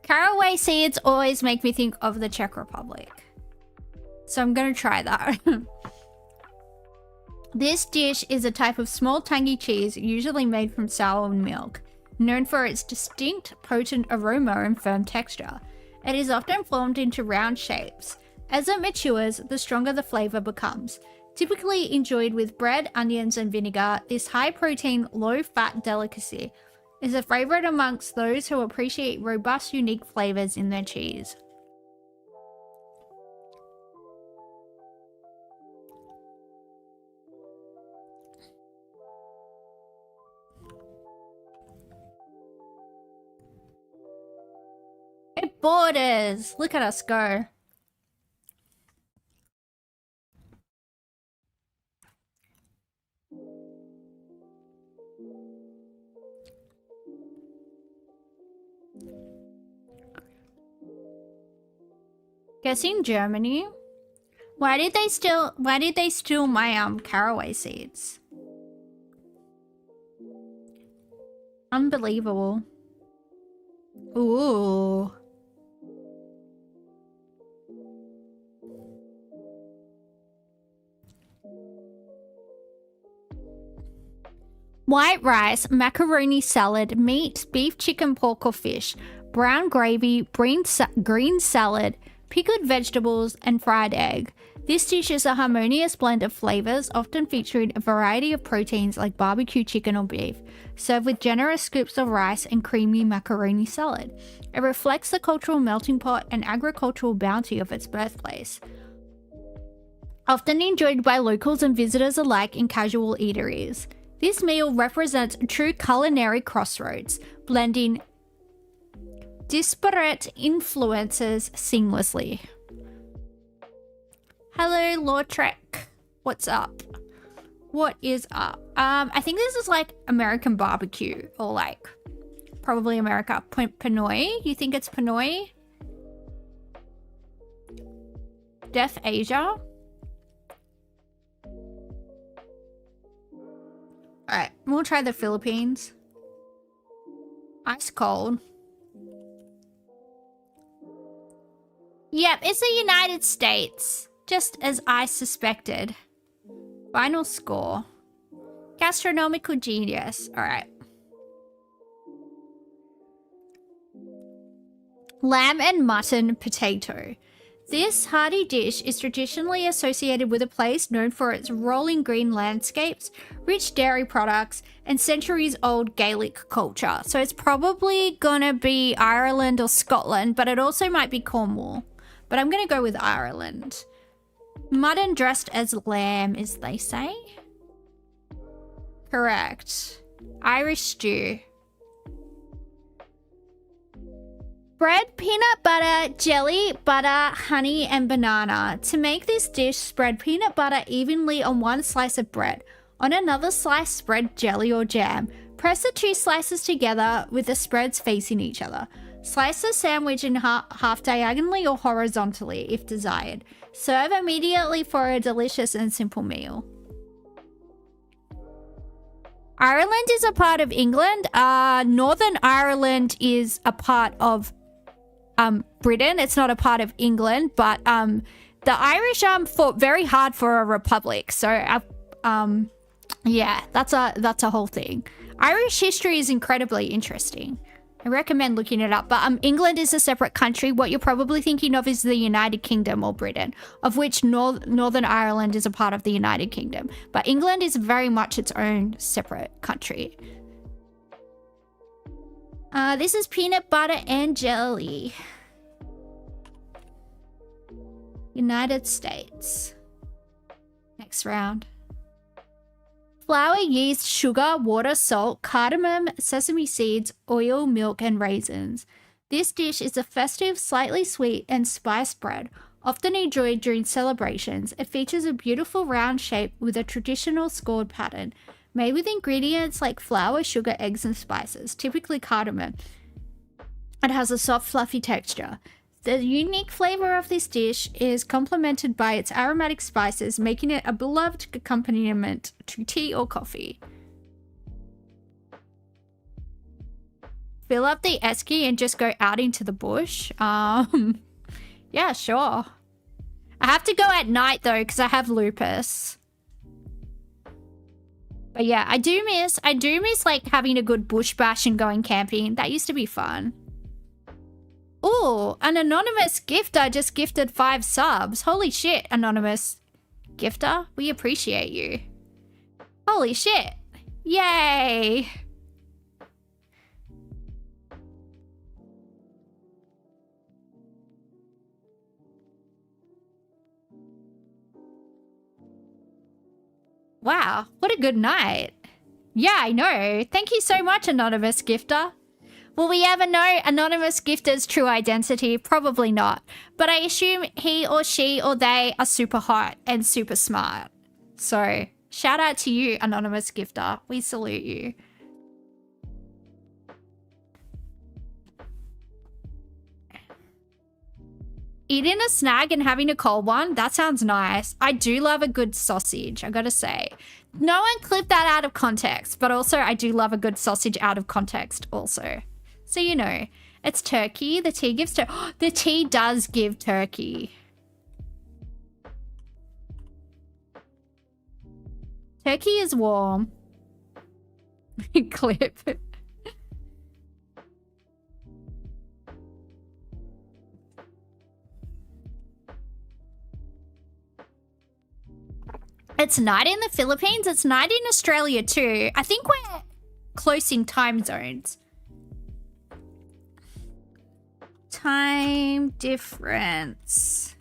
Caraway seeds always make me think of the Czech Republic. So I'm gonna try that. This dish is a type of small tangy cheese usually made from sour milk, known for its distinct, potent aroma and firm texture. It is often formed into round shapes. As it matures, the stronger the flavor becomes. Typically enjoyed with bread, onions, and vinegar, this high-protein, low-fat delicacy is a favorite amongst those who appreciate robust, unique flavors in their cheese. It borders. Look at us go. Guessing Germany. Why did they steal my caraway seeds? Unbelievable. Ooh. White rice, macaroni salad, meat, beef, chicken, pork or fish, brown gravy, green salad, pickled vegetables, and fried egg. This dish is a harmonious blend of flavors, often featuring a variety of proteins like barbecue chicken or beef, served with generous scoops of rice and creamy macaroni salad. It reflects the cultural melting pot and agricultural bounty of its birthplace. Often enjoyed by locals and visitors alike in casual eateries. This meal represents a true culinary crossroads, blending disparate influences seamlessly. Hello, Lautrec. What's up? What is up? I think this is like American barbecue, or like probably America. Pinoy? You think it's Pinoy? Deaf Asia? Alright, we'll try the Philippines. Ice cold. Yep, it's the United States. Just as I suspected. Final score. Gastronomical genius. Alright. Lamb and mutton potato. This hearty dish is traditionally associated with a place known for its rolling green landscapes, rich dairy products, and centuries-old Gaelic culture. So it's probably gonna be Ireland or Scotland, but it also might be Cornwall. But I'm gonna go with Ireland. Mutton dressed as lamb, as they say. Correct. Irish stew. Bread, peanut butter, jelly, butter, honey, and banana. To make this dish, spread peanut butter evenly on one slice of bread. On another slice, spread jelly or jam. Press the two slices together with the spreads facing each other. Slice the sandwich in half diagonally or horizontally if desired. Serve immediately for a delicious and simple meal. Ireland is a part of England. Northern Ireland is a part of Britain. It's not a part of England, but the Irish fought very hard for a republic. So yeah, that's a whole thing. Irish history is incredibly interesting. I recommend looking it up. But England is a separate country. What you're probably thinking of is the United Kingdom or Britain, of which Northern Ireland is a part of the United Kingdom. But England is very much its own separate country. This is peanut butter and jelly. United States. Next round. Flour, yeast, sugar, water, salt, cardamom, sesame seeds, oil, milk, and raisins. This dish is a festive, slightly sweet and spiced bread, often enjoyed during celebrations. It features a beautiful round shape with a traditional scored pattern, made with ingredients like flour, sugar, eggs, and spices, typically cardamom. It has a soft, fluffy texture. The unique flavor of this dish is complemented by its aromatic spices, making it a beloved accompaniment to tea or coffee. Fill up the esky and just go out into the bush. Yeah, sure. I have to go at night though, because I have lupus. But yeah, I do miss like having a good bush bash and going camping. That used to be fun. Ooh, an anonymous gifter just gifted 5 subs. Holy shit, anonymous gifter. We appreciate you. Holy shit. Yay. Wow, what a good night. Yeah, I know. Thank you so much, anonymous gifter. Will we ever know anonymous gifter's true identity? Probably not. But I assume he or she or they are super hot and super smart. So, shout out to you, anonymous gifter. We salute you. Eating a snag and having a cold one? That sounds nice. I do love a good sausage, I gotta say. No one clip that out of context, but also I do love a good sausage out of context also. So, you know, it's turkey. The tea gives the tea does give turkey. Turkey is warm. Clip. It's night in the Philippines. It's night in Australia too. I think we're close in time zones. Time difference.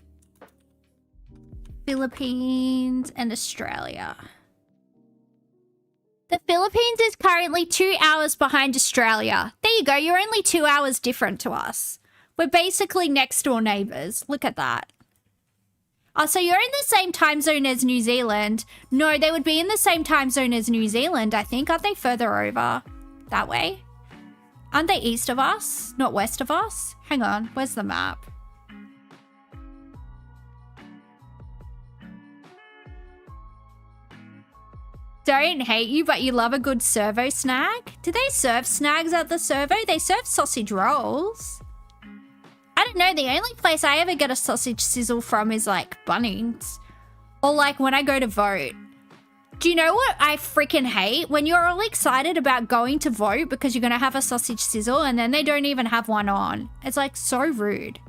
Philippines and Australia. The Philippines is currently 2 hours behind Australia. There you go. You're only 2 hours different to us. We're basically next door neighbors. Look at that. Oh, so you're in the same time zone as New Zealand. No, they would be in the same time zone as New Zealand, I think. Aren't they further over that way? Aren't they east of us? Not west of us? Hang on, where's the map? Don't hate you, but you love a good servo snag? Do they serve snags at the servo? They serve sausage rolls. I don't know, the only place I ever get a sausage sizzle from is like Bunnings. Or like when I go to vote. Do you know what I freaking hate? When you're all excited about going to vote because you're going to have a sausage sizzle and then they don't even have one on. It's like so rude.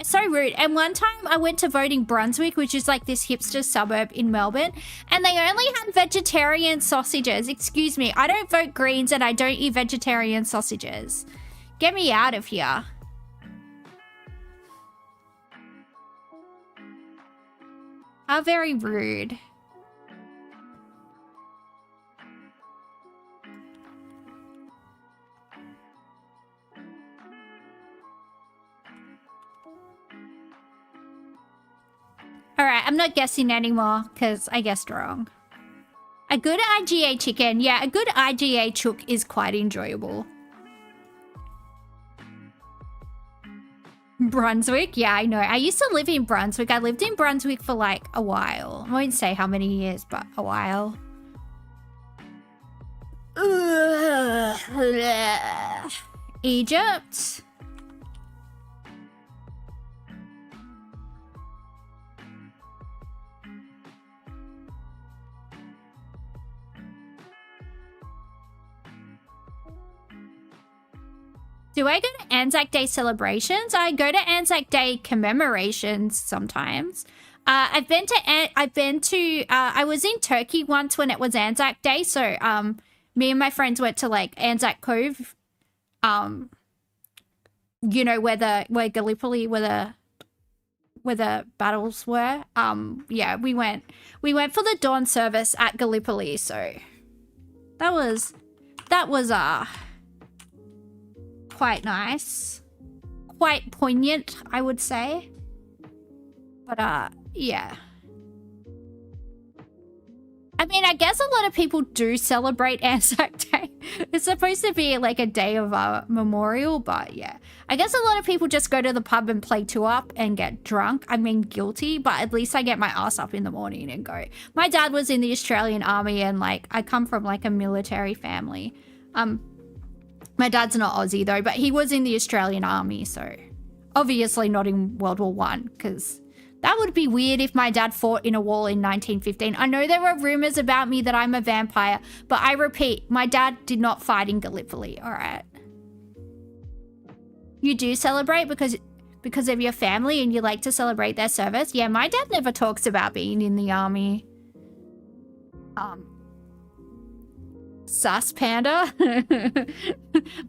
It's so rude. And one time I went to vote in Brunswick, which is like this hipster suburb in Melbourne, and they only had vegetarian sausages. Excuse me, I don't vote Greens and I don't eat vegetarian sausages. Get me out of here. How very rude. Alright, I'm not guessing anymore because I guessed wrong. A good IGA chicken. Yeah, a good IGA chook is quite enjoyable. Brunswick? Yeah, I know. I used to live in Brunswick. I lived in Brunswick for like a while. I won't say how many years, but a while. Egypt? Do I go to Anzac Day celebrations? I go to Anzac Day commemorations sometimes. I was in Turkey once when it was Anzac Day. So me and my friends went to like Anzac Cove. You know, where Gallipoli, where the battles were. Yeah, we went for the dawn service at Gallipoli. So that was quite nice, quite poignant, I would say. But yeah, I mean, I guess a lot of people do celebrate Anzac Day. It's supposed to be like a day of memorial, but yeah, I guess a lot of people just go to the pub and play two up and get drunk. I mean, guilty, but at least I get my ass up in the morning and go. My dad was in the Australian Army, and like I come from like a military family. My dad's not Aussie though, but he was in the Australian Army, so obviously not in World War I, because that would be weird if my dad fought in a war in 1915. I know there were rumors about me that I'm a vampire, but I repeat, my dad did not fight in Gallipoli, all right? You do celebrate because of your family and you like to celebrate their service? Yeah, my dad never talks about being in the army. Sus Panda.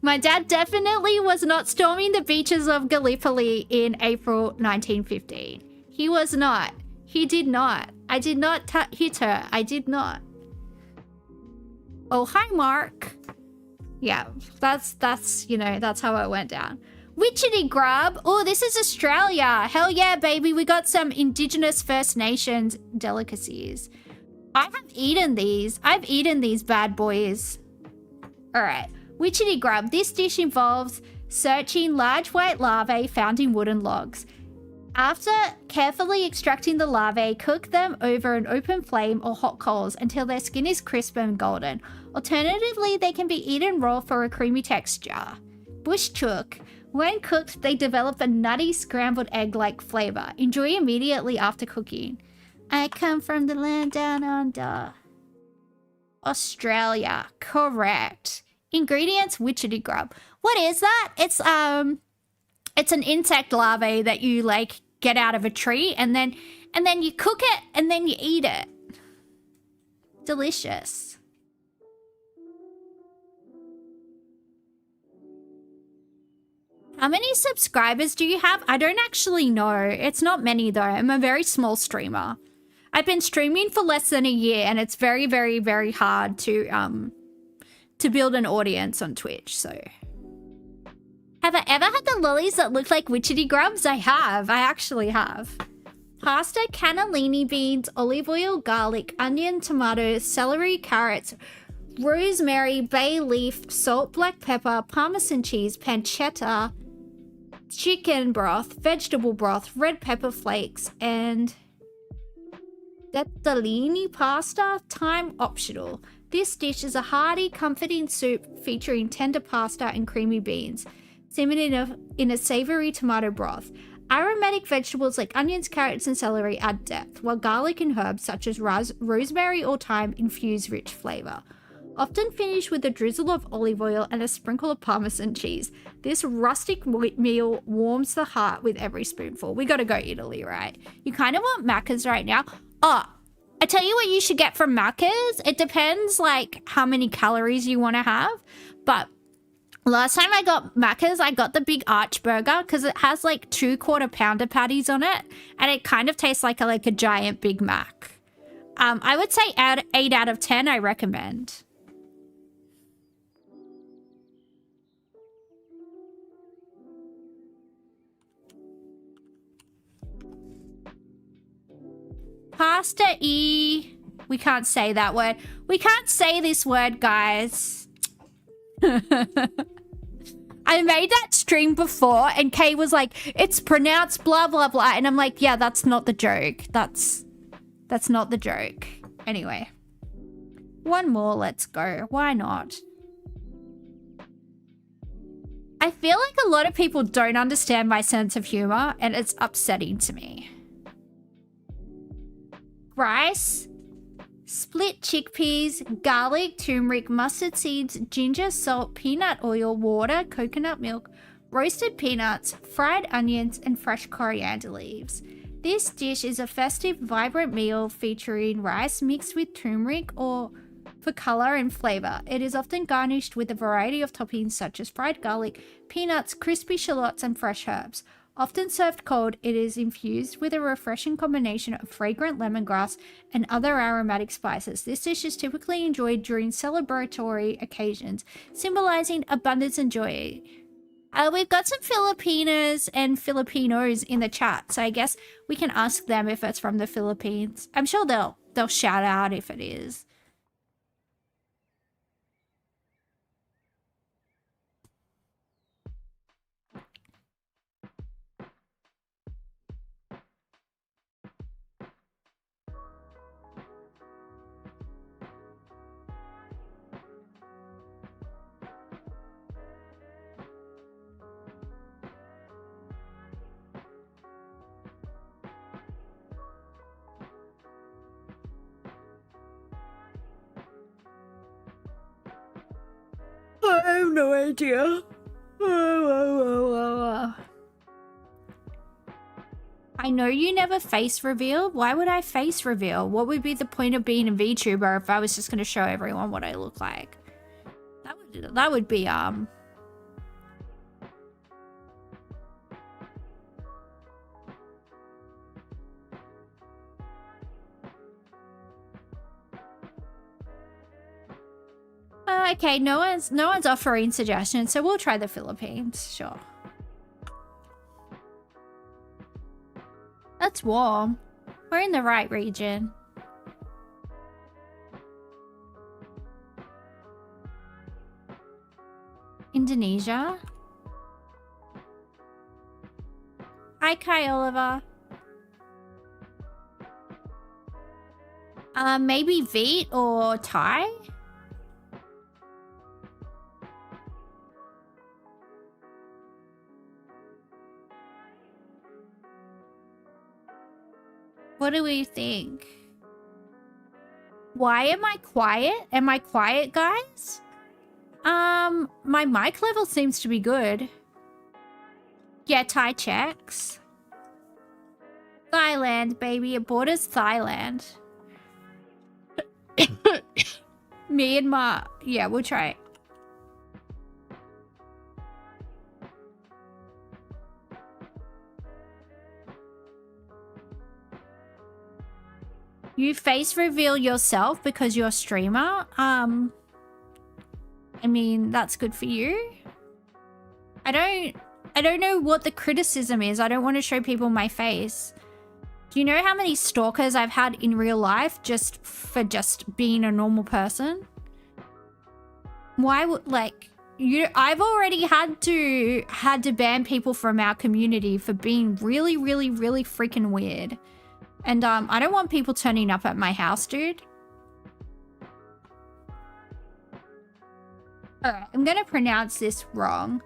My dad definitely was not storming the beaches of Gallipoli in April 1915. He was not. He did not. I did not hit her. I did not. Oh, hi, Mark. Yeah, that's, you know, that's how it went down. Witchetty grub. Oh, this is Australia. Hell yeah, baby. We got some Indigenous First Nations delicacies. I have eaten these. I've eaten these bad boys. All right. Witchetty grub. This dish involves searching large white larvae found in wooden logs. After carefully extracting the larvae, cook them over an open flame or hot coals until their skin is crisp and golden. Alternatively, they can be eaten raw for a creamy texture. Bush chook. When cooked, they develop a nutty scrambled egg-like flavor. Enjoy immediately after cooking. I come from the land down under. Australia. Correct. Ingredients, witchetty grub. What is that? It's an insect larvae that you like get out of a tree and then you cook it and then you eat it. Delicious. How many subscribers do you have? I don't actually know. It's not many though. I'm a very small streamer. I've been streaming for less than a year and it's very, very, very hard to build an audience on Twitch, so. Have I ever had the lollies that look like witchetty grubs? I have. I actually have. Pasta, cannellini beans, olive oil, garlic, onion, tomatoes, celery, carrots, rosemary, bay leaf, salt, black pepper, parmesan cheese, pancetta, chicken broth, vegetable broth, red pepper flakes, and dettolini pasta, time optional. This dish is a hearty, comforting soup featuring tender pasta and creamy beans, simmered in a savory tomato broth. Aromatic vegetables like onions, carrots, and celery add depth, while garlic and herbs such as rosemary or thyme infuse rich flavor. Often finished with a drizzle of olive oil and a sprinkle of parmesan cheese. This rustic meal warms the heart with every spoonful. We gotta go Italy, right? You kind of want Macca's right now. Oh, I tell you what you should get from Macca's. It depends like how many calories you want to have. But last time I got Macca's, I got the big arch burger because it has like 2 quarter-pounder patties on it. And it kind of tastes like a giant Big Mac. I would say 8 out of 10 I recommend. Pasta-y. We can't say that word. We can't say this word, guys. I made that stream before and Kay was like, it's pronounced blah, blah, blah. And I'm like, yeah, that's not the joke. That's not the joke. Anyway. One more, let's go. Why not? I feel like a lot of people don't understand my sense of humor and it's upsetting to me. Rice, split chickpeas, garlic, turmeric, mustard seeds, ginger, salt, peanut oil, water, coconut milk, roasted peanuts, fried onions, and fresh coriander leaves. This dish is a festive, vibrant meal featuring rice mixed with turmeric or for color and flavor. It is often garnished with a variety of toppings such as fried garlic, peanuts, crispy shallots, and fresh herbs. Often served cold, it is infused with a refreshing combination of fragrant lemongrass and other aromatic spices. This dish is typically enjoyed during celebratory occasions, symbolizing abundance and joy. We've got some Filipinas and Filipinos in the chat, so I guess we can ask them if it's from the Philippines. I'm sure they'll shout out if it is. I have no idea. I know you never face reveal. Why would I face reveal? What would be the point of being a VTuber if I was just going to show everyone what I look like? That would be Okay, no one's offering suggestions, so we'll try the Philippines. Sure. That's warm. We're in the right region. Indonesia. Hi, Kai Oliver. Maybe Viet or Thai? What do we think? Why am I quiet? Am I quiet, guys? My mic level seems to be good. Yeah, Thai checks. Thailand, baby. It borders Thailand. Myanmar. Yeah, we'll try it. You face reveal yourself because you're a streamer? I mean, that's good for you. I don't know what the criticism is. I don't want to show people my face. Do you know how many stalkers I've had in real life just for being a normal person? Why would, like, I've already had to ban people from our community for being really, really, really freaking weird. And I don't want people turning up at my house, dude. Alright, I'm gonna pronounce this wrong.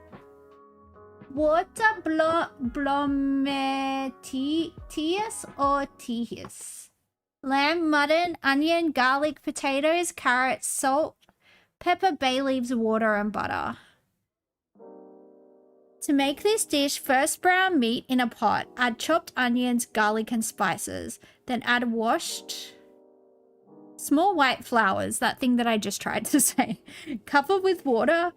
Water blometius or tius. Lamb, mutton, onion, garlic, potatoes, carrots, salt, pepper, bay leaves, water, and butter. To make this dish, first brown meat in a pot. Add chopped onions, garlic, and spices. Then add washed small white flowers, that thing that I just tried to say. Cover with water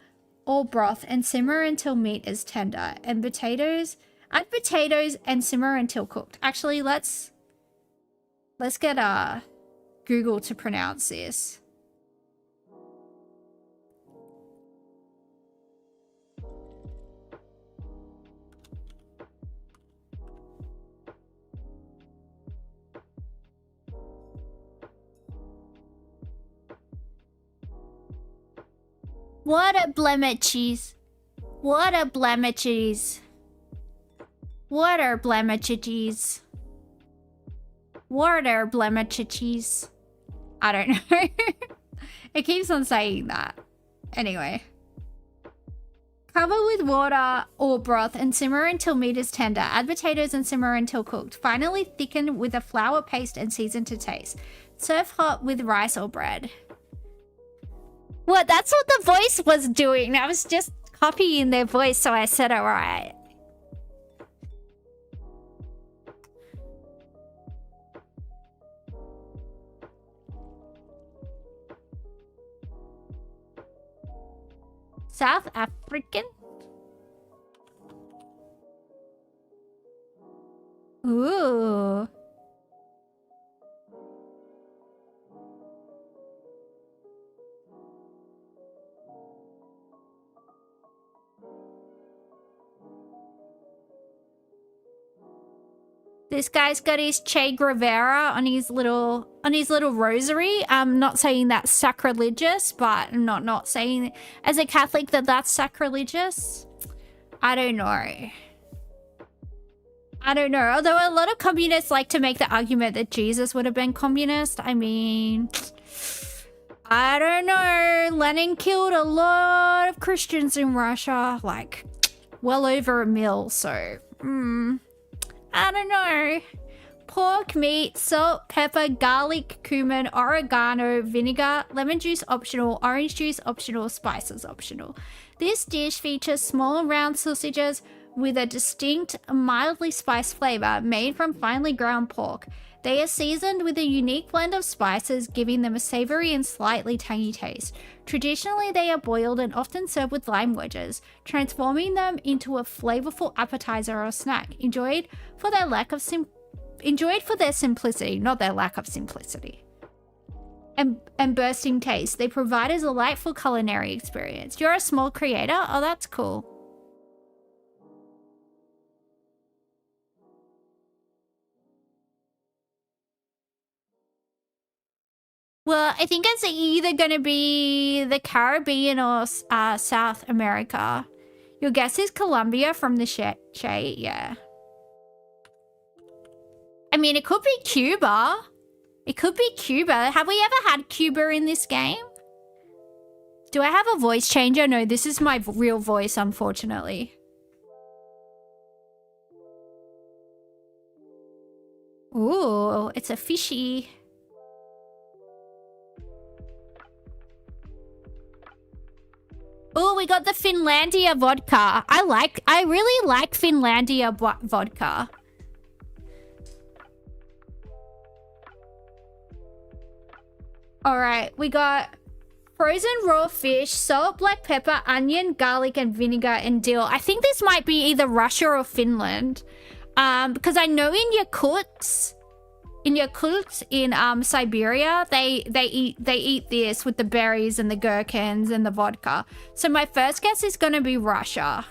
or broth and simmer until meat is tender. And add potatoes and simmer until cooked. Actually, let's get Google to pronounce this. What a blemishes. What a blemishes. What are blemishes? What are blemishes? I don't know. It keeps on saying that. Anyway. Cover with water or broth and simmer until meat is tender. Add potatoes and simmer until cooked. Finally, thicken with a flour paste and season to taste. Serve hot with rice or bread. What? That's what the voice was doing. I was just copying their voice, so I said it right. South African? Ooh. This guy's got his Che Guevara on his little rosary. I'm not saying that's sacrilegious, but I'm not saying as a Catholic that that's sacrilegious. I don't know. I don't know. Although a lot of communists like to make the argument that Jesus would have been communist. I mean, I don't know. Lenin killed a lot of Christians in Russia, like well over 1 million. So, I don't know. Pork, meat, salt, pepper, garlic, cumin, oregano, vinegar, lemon juice optional, orange juice optional, spices optional. This dish features small round sausages with a distinct, mildly spiced flavor made from finely ground pork. They are seasoned with a unique blend of spices, giving them a savory and slightly tangy taste. Traditionally, they are boiled and often served with lime wedges, transforming them into a flavorful appetizer or snack. Enjoyed for their simplicity, not their lack of simplicity. and bursting taste. They provide a delightful culinary experience. You're a small creator? Oh, that's cool. Well, I think it's either going to be the Caribbean or South America. Your guess is Colombia from the shade, yeah. I mean, it could be Cuba. It could be Cuba. Have we ever had Cuba in this game? Do I have a voice changer? No, this is my real voice, unfortunately. Ooh, it's a fishy. Oh, we got the Finlandia vodka. I really like Finlandia vodka. All right, we got frozen raw fish, salt, black pepper, onion, garlic, and vinegar, and dill. I think this might be either Russia or Finland. Because I know in Yakutsk in Siberia, they eat this with the berries and the gherkins and the vodka. So my first guess is gonna be Russia.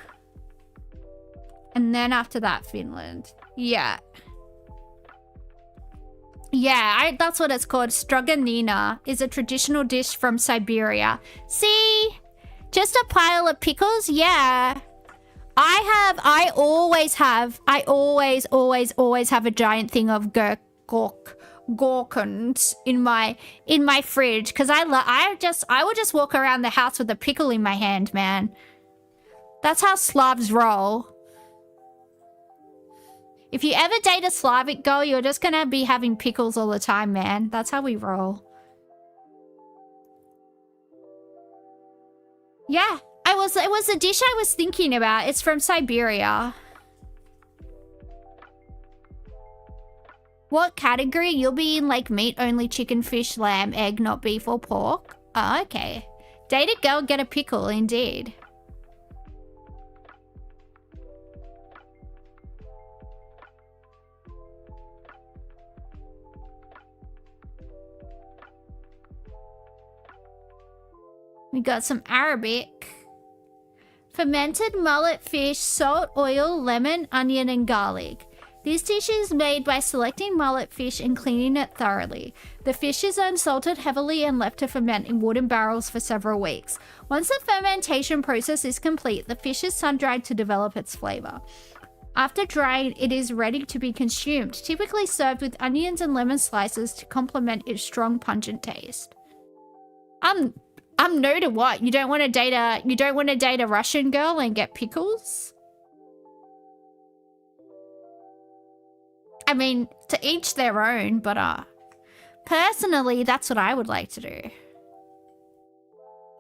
And then after that, Finland. Yeah. Yeah, that's what it's called. Stroganina is a traditional dish from Siberia. See? Just a pile of pickles? Yeah. I always have a giant thing of gherkins in my fridge because I would just walk around the house with a pickle in my hand, man. That's how Slavs roll. If you ever date a Slavic girl, you're just gonna be having pickles all the time, man. That's how we roll. Yeah, it was a dish I was thinking about. It's from Siberia. What category? You'll be in like meat only, chicken, fish, lamb, egg, not beef or pork. Oh, okay. Date a girl, get a pickle, indeed. We got some Arabic. Fermented mullet fish, salt, oil, lemon, onion, and garlic. This dish is made by selecting mullet fish and cleaning it thoroughly. The fish is unsalted heavily and left to ferment in wooden barrels for several weeks. Once the fermentation process is complete, the fish is sun-dried to develop its flavor. After drying, it is ready to be consumed, typically served with onions and lemon slices to complement its strong, pungent taste. I'm no to what? You don't want to date a Russian girl and get pickles? I mean, to each their own, but personally, that's what I would like to do.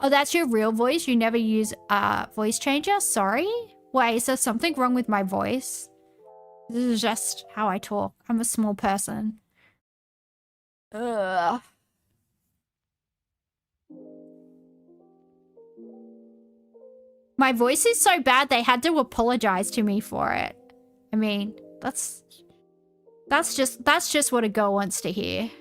Oh, that's your real voice? You never use a voice changer? Sorry? Wait, is there something wrong with my voice? This is just how I talk. I'm a small person. Ugh. My voice is so bad they had to apologize to me for it. I mean, that's just what a girl wants to hear.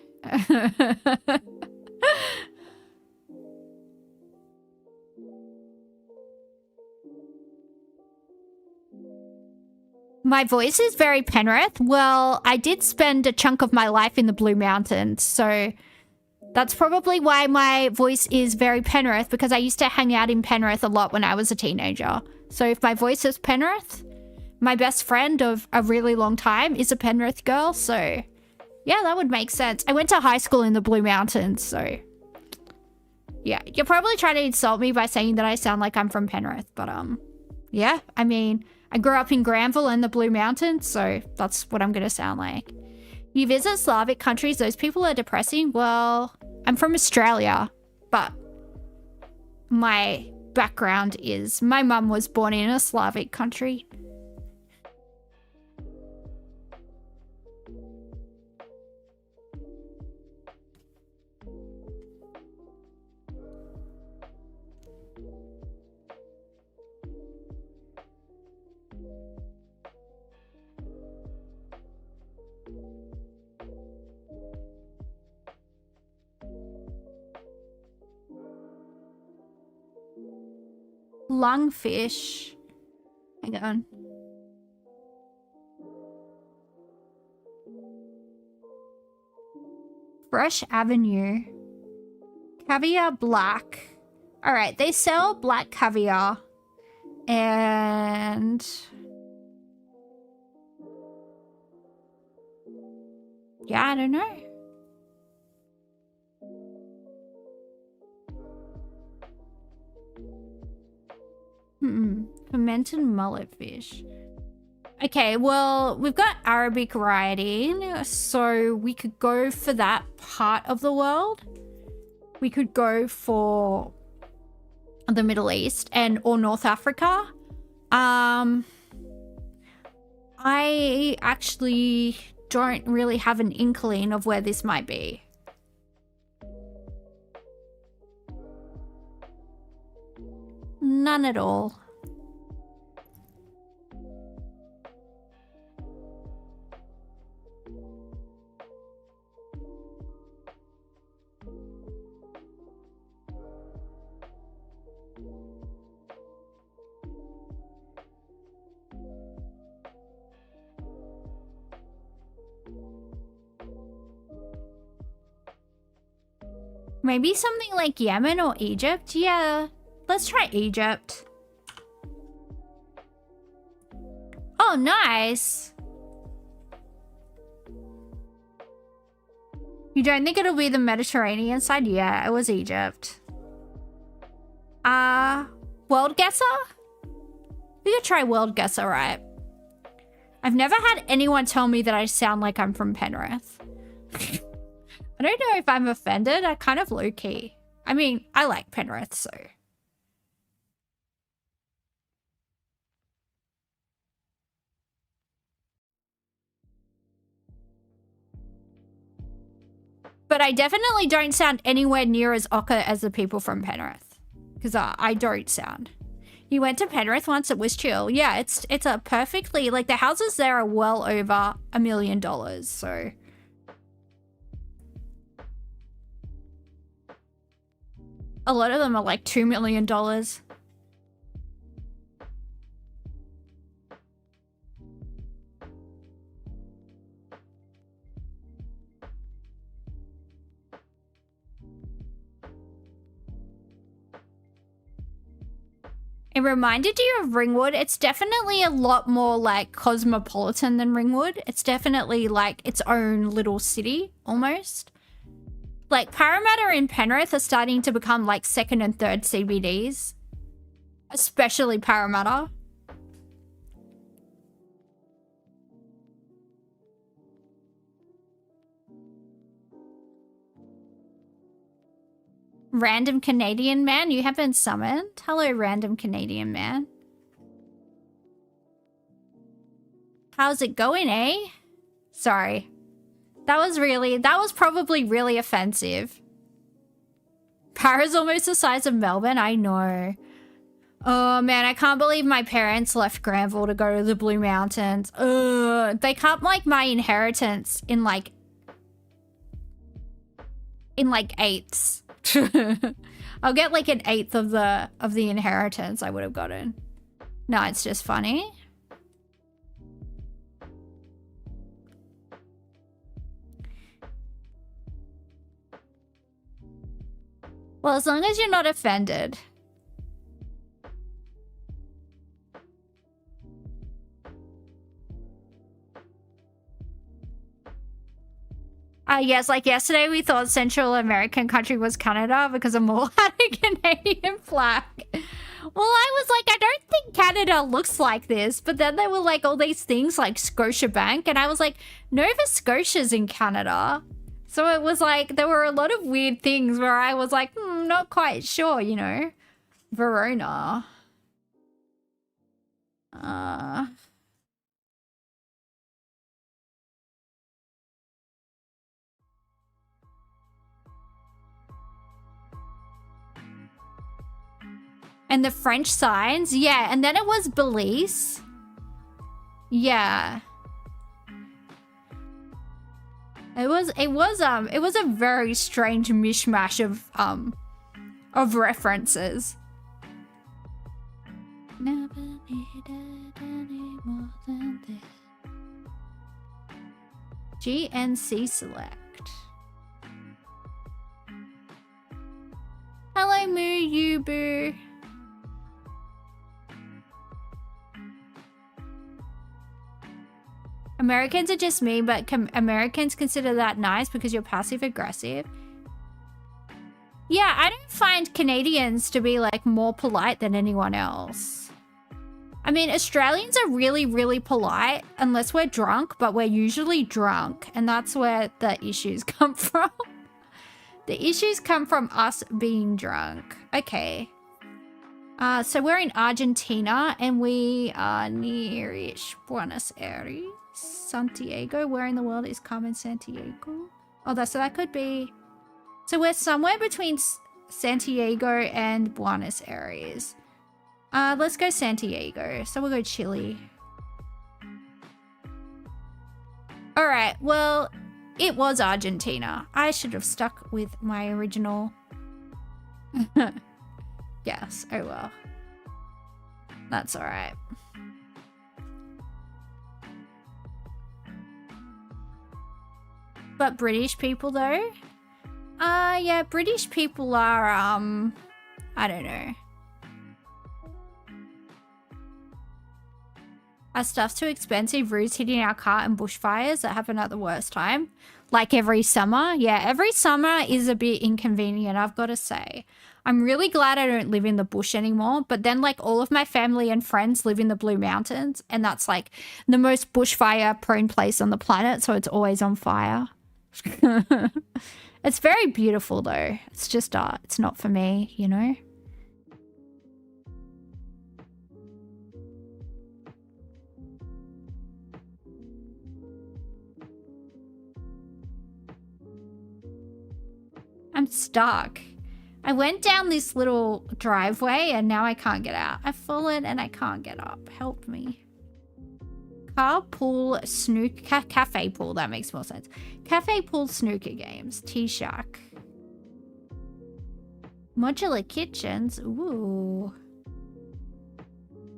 My voice is very Penrith. Well, I did spend a chunk of my life in the Blue Mountains, so that's probably why my voice is very Penrith, because I used to hang out in Penrith a lot when I was a teenager. So if my voice is Penrith, my best friend of a really long time is a Penrith girl, so yeah, that would make sense. I went to high school in the Blue Mountains, so yeah. You're probably trying to insult me by saying that I sound like I'm from Penrith, but yeah, I mean, I grew up in Granville in the Blue Mountains, so that's what I'm gonna sound like. You visit Slavic countries, those people are depressing. Well, I'm from Australia, but my background is my mum was born in a Slavic country. Lungfish. Hang on. Fresh Avenue. Caviar black. Alright, they sell black caviar. And... yeah, I don't know. Fermented mullet fish. Okay, well, we've got Arabic variety, so we could go for that part of the world. We could go for the Middle East or North Africa. I actually don't really have an inkling of where this might be. None at all. Maybe something like Yemen or Egypt? Yeah, let's try Egypt. Oh, nice. You don't think it'll be the Mediterranean side? Yeah, it was Egypt. World Guessr? We could try World Guessr, right? I've never had anyone tell me that I sound like I'm from Penrith. I don't know if I'm offended. I kind of low-key. I mean, I like Penrith, so... but I definitely don't sound anywhere near as ochre as the people from Penrith. Because I don't sound. You went to Penrith once, it was chill. Yeah, it's a perfectly... like, the houses there are well over $1 million, so... a lot of them are like $2 million. It reminded you of Ringwood. It's definitely a lot more like cosmopolitan than Ringwood. It's definitely like its own little city almost. Like, Parramatta and Penrith are starting to become, like, second and third CBDs. Especially Parramatta. Random Canadian man, you have been summoned. Hello, random Canadian man. How's it going, eh? Sorry. That was probably really offensive. Para's almost the size of Melbourne, I know. Oh man, I can't believe my parents left Granville to go to the Blue Mountains. They cut like my inheritance in like eighths. I'll get like an eighth of the inheritance I would have gotten. No, it's just funny. Well, as long as you're not offended. Yes, like yesterday we thought Central American country was Canada because a mall had a Canadian flag. Well, I was like, I don't think Canada looks like this. But then there were like all these things like Scotiabank. And I was like, Nova Scotia's in Canada. So it was like, there were a lot of weird things where I was like, not quite sure, you know. Verona. And the French signs, yeah. And then it was Belize. Yeah. It was a very strange mishmash of references. Never needed any more than this. GNC select. Hello, Moo You Boo. Americans are just mean, but Americans consider that nice because you're passive aggressive. Yeah, I don't find Canadians to be like more polite than anyone else. I mean, Australians are really, really polite unless we're drunk, but we're usually drunk, and that's where the issues come from. The issues come from us being drunk. Okay. So we're in Argentina, and we are near-ish Buenos Aires. Santiago. Where in the world is Carmen Sandiego? Oh, so that could be... So we're somewhere between Santiago and Buenos Aires. Let's go Santiago. So we'll go Chile. Alright, well, it was Argentina. I should have stuck with my original... Yes, oh well. That's alright. But British people, though? Yeah, British people are, I don't know. Our stuff's too expensive, roofs hitting our car, and bushfires that happen at the worst time. Like every summer. Yeah, every summer is a bit inconvenient, I've got to say. I'm really glad I don't live in the bush anymore, but then like all of my family and friends live in the Blue Mountains, and that's like the most bushfire prone place on the planet, so it's always on fire. It's very beautiful though. It's just it's not for me, you know? I'm stuck. I went down this little driveway and now I can't get out. I've fallen and I can't get up. Help me. Car pool cafe pool. That makes more sense. Cafe pool snooker games. Tea shack. Modular kitchens. Ooh.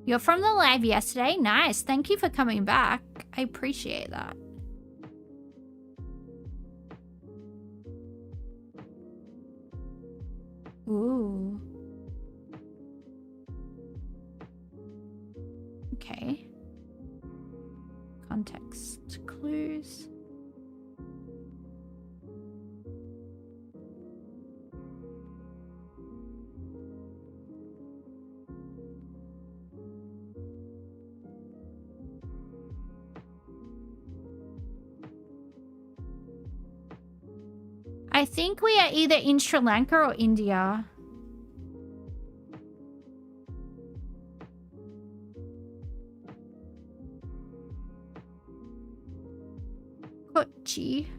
You're from the live yesterday? Nice. Thank you for coming back. I appreciate that. Ooh. Okay. Context clues. I think we are either in Sri Lanka or India. Kochi.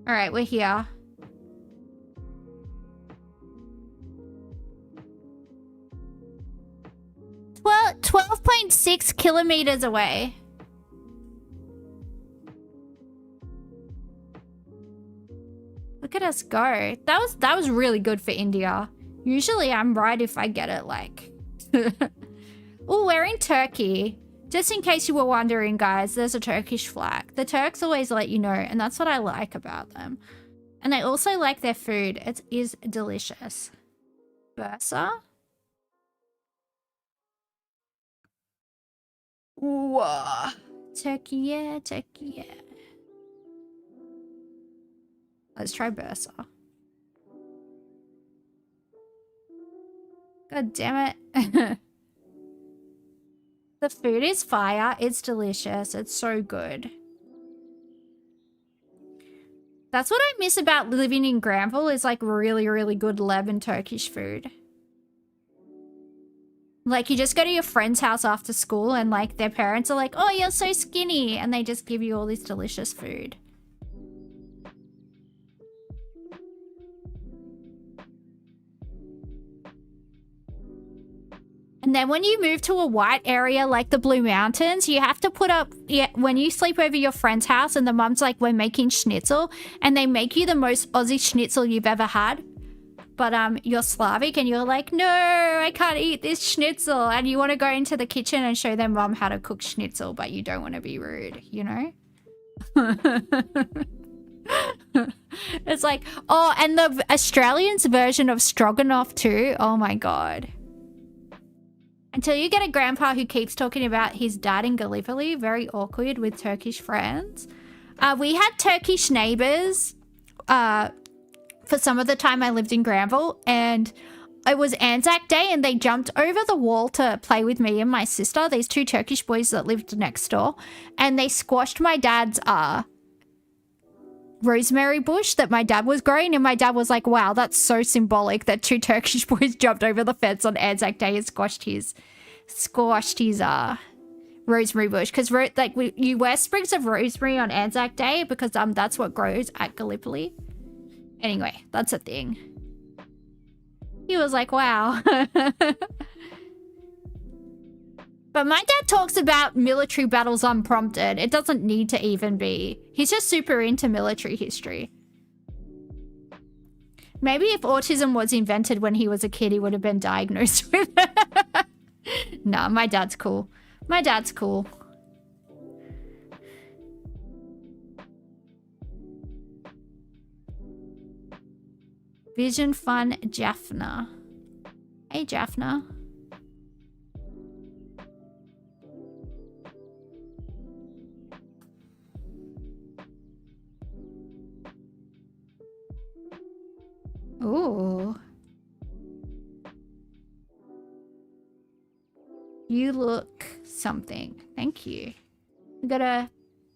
All right, we're here. Well, 12.6 kilometers away. Look at us go. That was really good for India. Usually I'm right if I get it like... Oh, we're in Turkey. Just in case you were wondering, guys, there's a Turkish flag. The Turks always let you know, and that's what I like about them. And I also like their food. It is delicious. Bursa? Whoa. Turkey, yeah, Turkey, yeah. Let's try Bursa. God damn it. The food is fire. It's delicious. It's so good. That's what I miss about living in Granville is like really, really good Lebanon Turkish food. Like you just go to your friend's house after school and like their parents are like, oh, you're so skinny. And they just give you all this delicious food. And then when you move to a white area like the Blue Mountains, you have to put up, when you sleep over your friend's house and the mum's like, we're making schnitzel, and they make you the most Aussie schnitzel you've ever had. but you're Slavic and you're like, no, I can't eat this schnitzel. And you want to go into the kitchen and show their mom how to cook schnitzel, but you don't want to be rude, you know? It's like, oh, and the Australians' version of stroganoff too. Oh my God. Until you get a grandpa who keeps talking about his dad in Gallipoli, very awkward with Turkish friends. We had Turkish neighbors for some of the time I lived in Granville, and it was Anzac Day and they jumped over the wall to play with me and my sister, these two Turkish boys that lived next door, and they squashed my dad's rosemary bush that my dad was growing, and my dad was like, wow, that's so symbolic that two Turkish boys jumped over the fence on Anzac Day and squashed his rosemary bush, because like you wear sprigs of rosemary on Anzac Day because that's what grows at Gallipoli. Anyway, that's a thing. He was like, wow. But my dad talks about military battles unprompted. It doesn't need to even be. He's just super into military history. Maybe if autism was invented when he was a kid, he would have been diagnosed with it. Nah, my dad's cool. My dad's cool. Vision Fun Jaffna. Hey, Jaffna. Ooh. You look something. Thank you. We got a...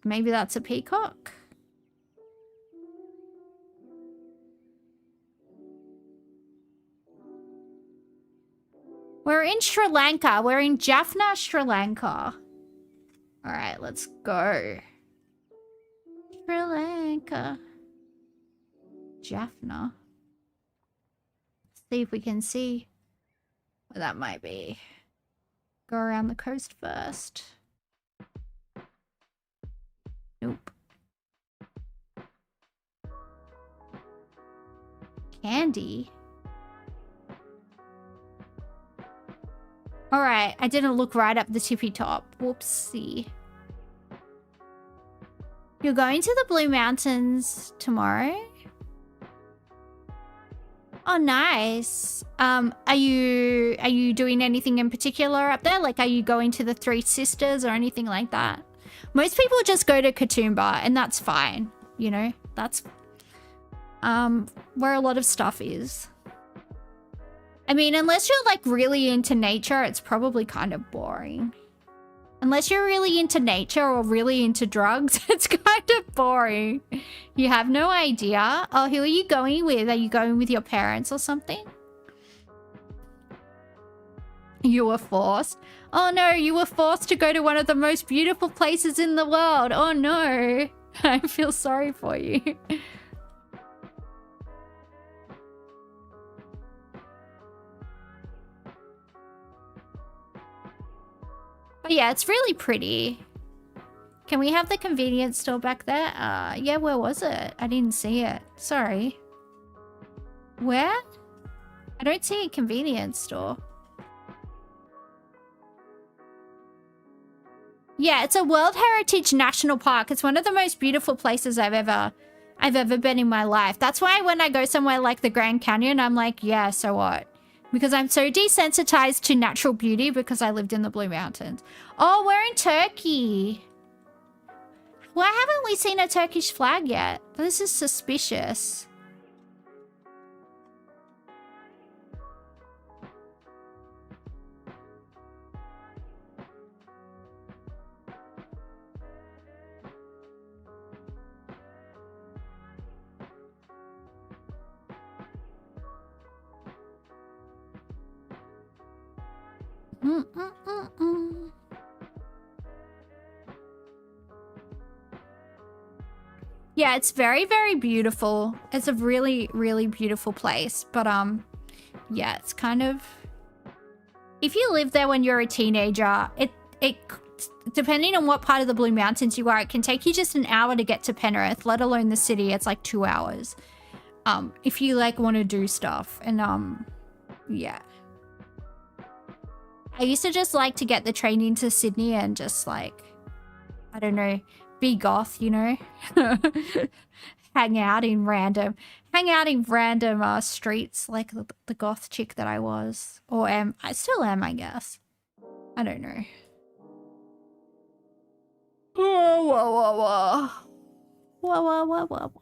Maybe that's a peacock? We're in Sri Lanka. We're in Jaffna, Sri Lanka. All right, let's go. Sri Lanka. Jaffna. See if we can see where that might be. Go around the coast first. Nope. Candy. All right, I didn't look right up the tippy top. Whoopsie. You're going to the Blue Mountains tomorrow? Oh, nice. Are you doing anything in particular up there? Like, are you going to the Three Sisters or anything like that? Most people just go to Katoomba, and that's fine. You know, that's where a lot of stuff is. I mean, unless you're like really into nature, it's probably kind of boring. Unless you're really into nature or really into drugs, it's kind of boring. You have no idea. Oh, who are you going with? Are you going with your parents or something? You were forced. Oh no, you were forced to go to one of the most beautiful places in the world. Oh no. I feel sorry for you. But yeah, it's really pretty. Can we have the convenience store back there? Yeah, where was it? I didn't see it. Sorry. Where? I don't see a convenience store. Yeah, it's a World Heritage National Park. It's one of the most beautiful places I've ever been in my life. That's why when I go somewhere like the Grand Canyon, I'm like, yeah, so what? Because I'm so desensitized to natural beauty because I lived in the Blue Mountains. Oh, we're in Turkey. Why haven't we seen a Turkish flag yet? This is suspicious. Yeah, it's very, very beautiful. It's a really, really beautiful place. But, yeah, it's kind of... If you live there when you're a teenager, it depending on what part of the Blue Mountains you are, it can take you just an hour to get to Penrith, let alone the city. It's like 2 hours. if you like want to do stuff. And yeah. I used to just like to get the train into Sydney and just like, I don't know, be goth, you know? hang out in random streets like the goth chick that I was. Or I still am, I guess. I don't know. Whoa, whoa, whoa, whoa. Whoa, whoa, whoa, whoa.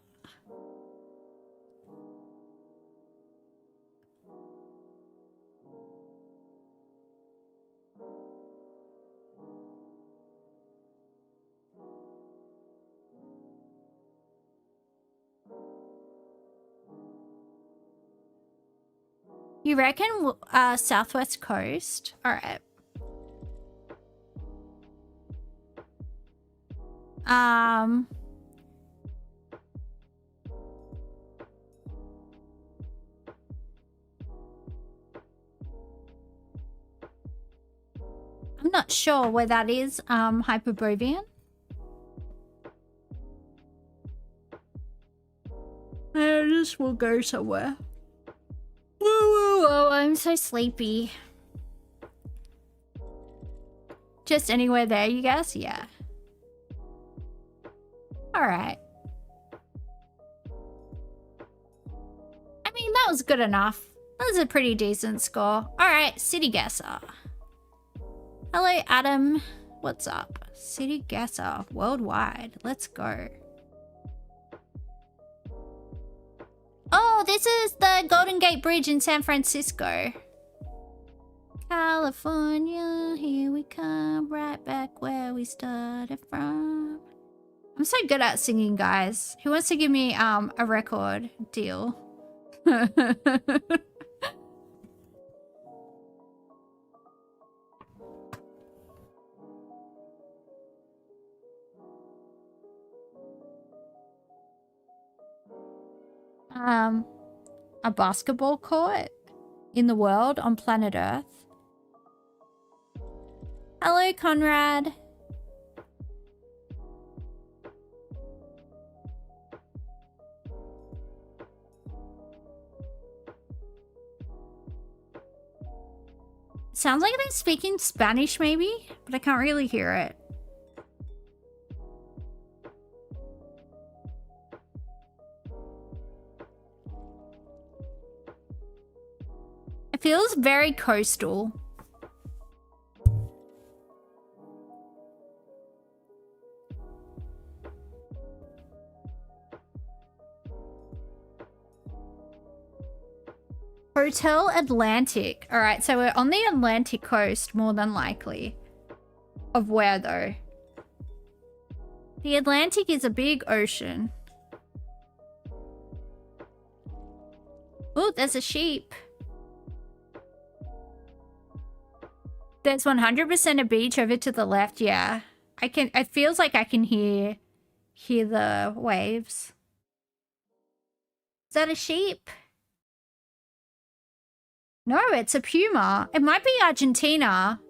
You reckon Southwest Coast? All right. I'm not sure where that is, Hyperborean. I just will go somewhere. Whoa, I'm so sleepy. Just anywhere there, you guess? Yeah. Alright. I mean, that was good enough. That was a pretty decent score. Alright, City Guessr. Hello, Adam. What's up? City Guessr worldwide. Let's go. Oh, this is the Golden Gate Bridge in San Francisco. California, here we come, right back where we started from. I'm so good at singing, guys. Who wants to give me a record deal? A basketball court in the world on planet Earth. Hello, Conrad. Sounds like they're speaking Spanish, maybe, but I can't really hear it. It feels very coastal. Hotel Atlantic. All right, so we're on the Atlantic coast, more than likely. Of where, though? The Atlantic is a big ocean. Oh, there's a sheep. There's 100% a beach over to the left, yeah. It feels like I can hear the waves. Is that a sheep? No, it's a puma. It might be Argentina.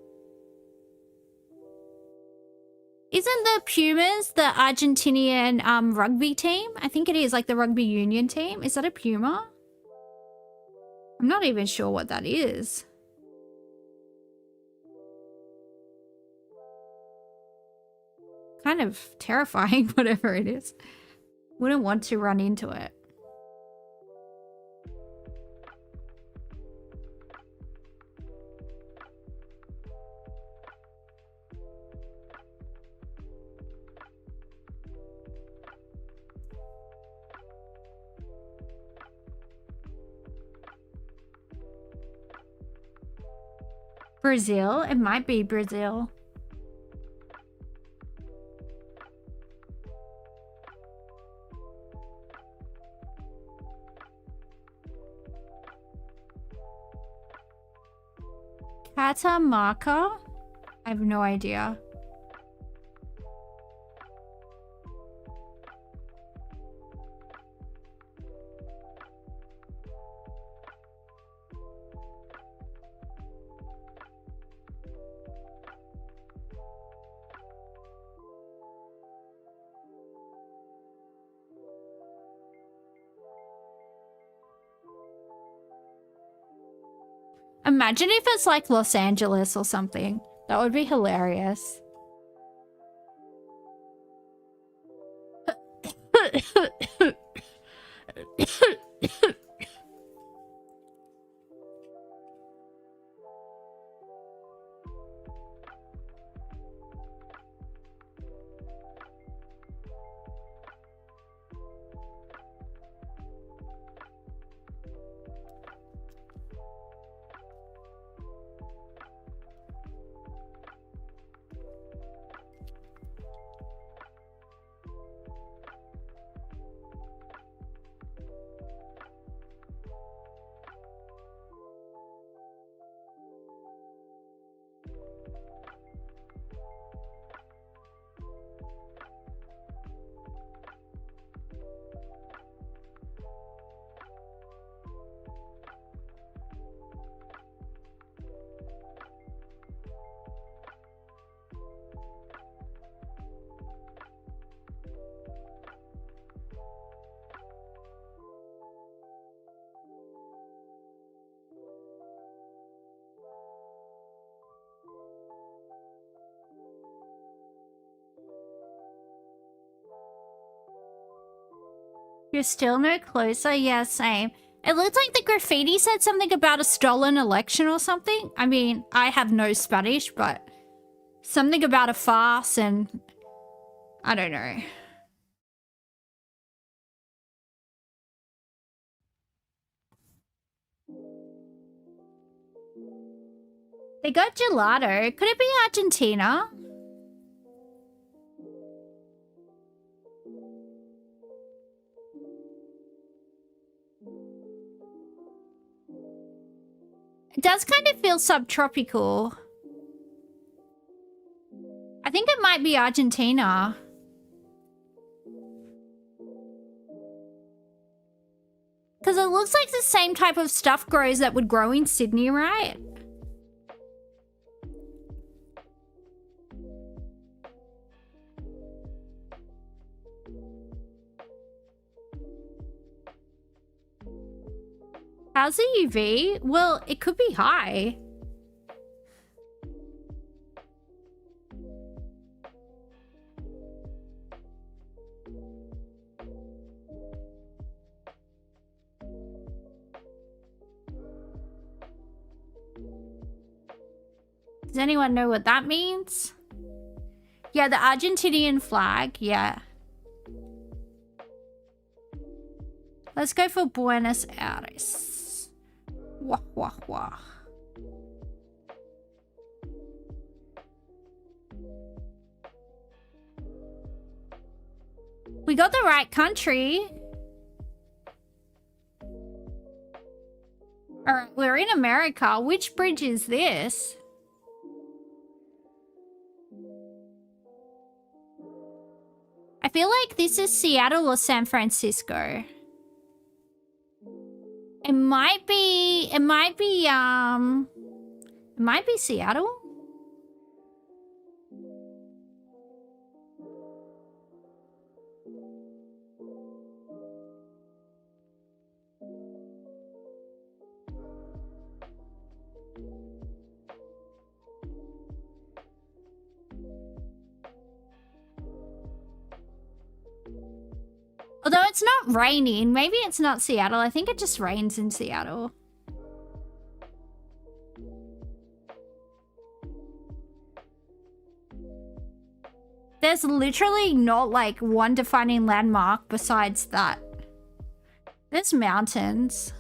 Isn't the Pumas the Argentinian rugby team? I think it is, like the rugby union team. Is that a puma? I'm not even sure what that is. Kind of terrifying, whatever it is. Wouldn't want to run into it. Brazil? It might be Brazil. Catamarca? I have no idea. Imagine if it's like Los Angeles or something. That would be hilarious. You're still no closer? Yeah, same. It looked like the graffiti said something about a stolen election or something. I mean, I have no Spanish, but something about a farce and... I don't know. They got gelato. Could it be Argentina? It does kind of feel subtropical. I think it might be Argentina. Because it looks like the same type of stuff grows that would grow in Sydney, right? How's the UV? Well, it could be high. Does anyone know what that means? Yeah, the Argentinian flag, yeah. Let's go for Buenos Aires. Wah, wah, wah. We got the right country. Alright, we're in America. Which bridge is this? I feel like this is Seattle or San Francisco. It might be Seattle. Although it's not raining, maybe it's not Seattle. I think it just rains in Seattle. There's literally not like one defining landmark besides that. There's mountains.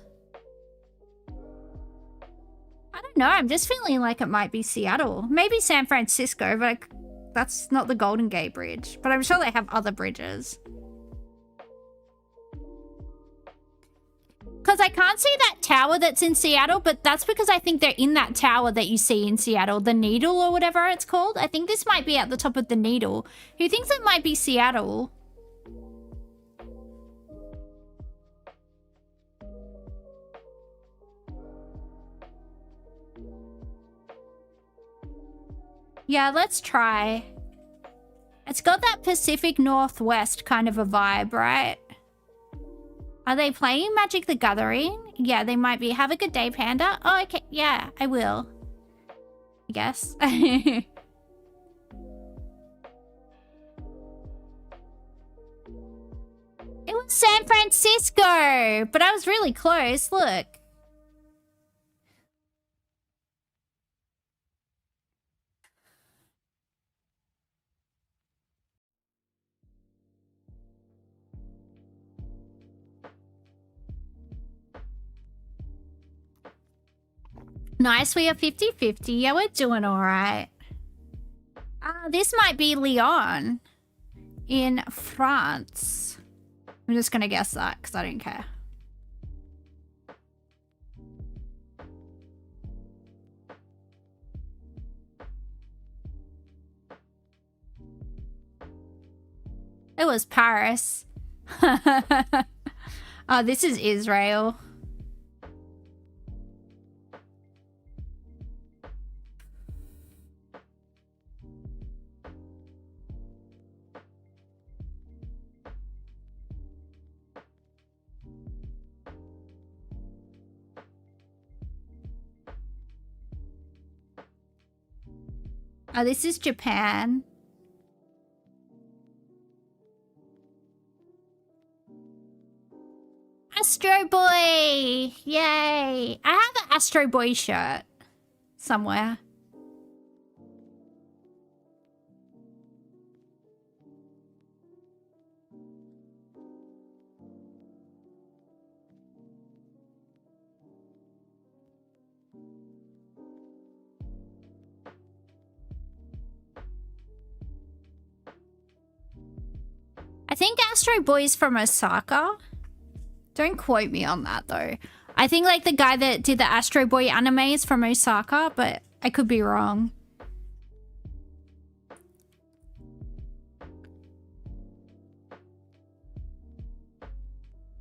I don't know, I'm just feeling like it might be Seattle. Maybe San Francisco, but that's not the Golden Gate Bridge. But I'm sure they have other bridges. Because I can't see that tower that's in Seattle, but that's because I think they're in that tower that you see in Seattle. The Needle or whatever it's called. I think this might be at the top of the Needle. Who thinks it might be Seattle? Yeah, let's try. It's got that Pacific Northwest kind of a vibe, right? Are they playing Magic the Gathering? Yeah, they might be. Have a good day, Panda. Oh, okay. Yeah, I will. I guess. It was San Francisco, but I was really close. Look. Nice, we are 50-50. Yeah, we're doing all right. This might be Lyon in France. I'm just gonna guess that because I don't care. It was Paris. Oh, this is Israel. Oh, this is Japan. Astro Boy! Yay! I have an Astro Boy shirt somewhere. I think Astro Boy's from Osaka. Don't quote me on that, though. I think, like, the guy that did the Astro Boy anime is from Osaka, but I could be wrong.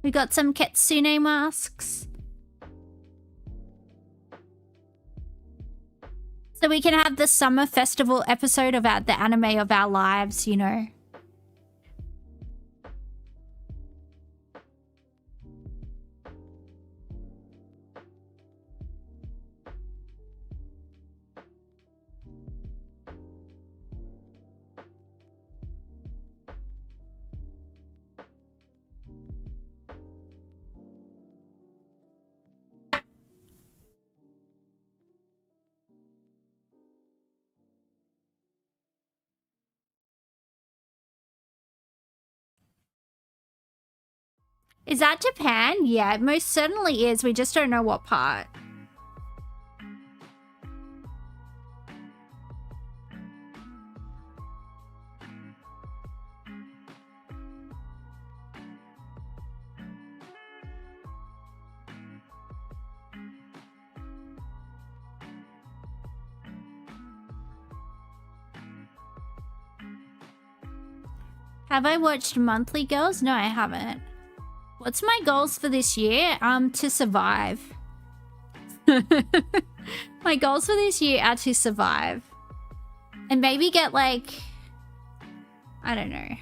We got some Kitsune masks. So we can have the summer festival episode about the anime of our lives, you know. Is that Japan? Yeah, it most certainly is. We just don't know what part. Have I watched Monthly Girls? No, I haven't. What's my goals for this year? To survive. My goals for this year are to survive. And maybe get, like, I don't know.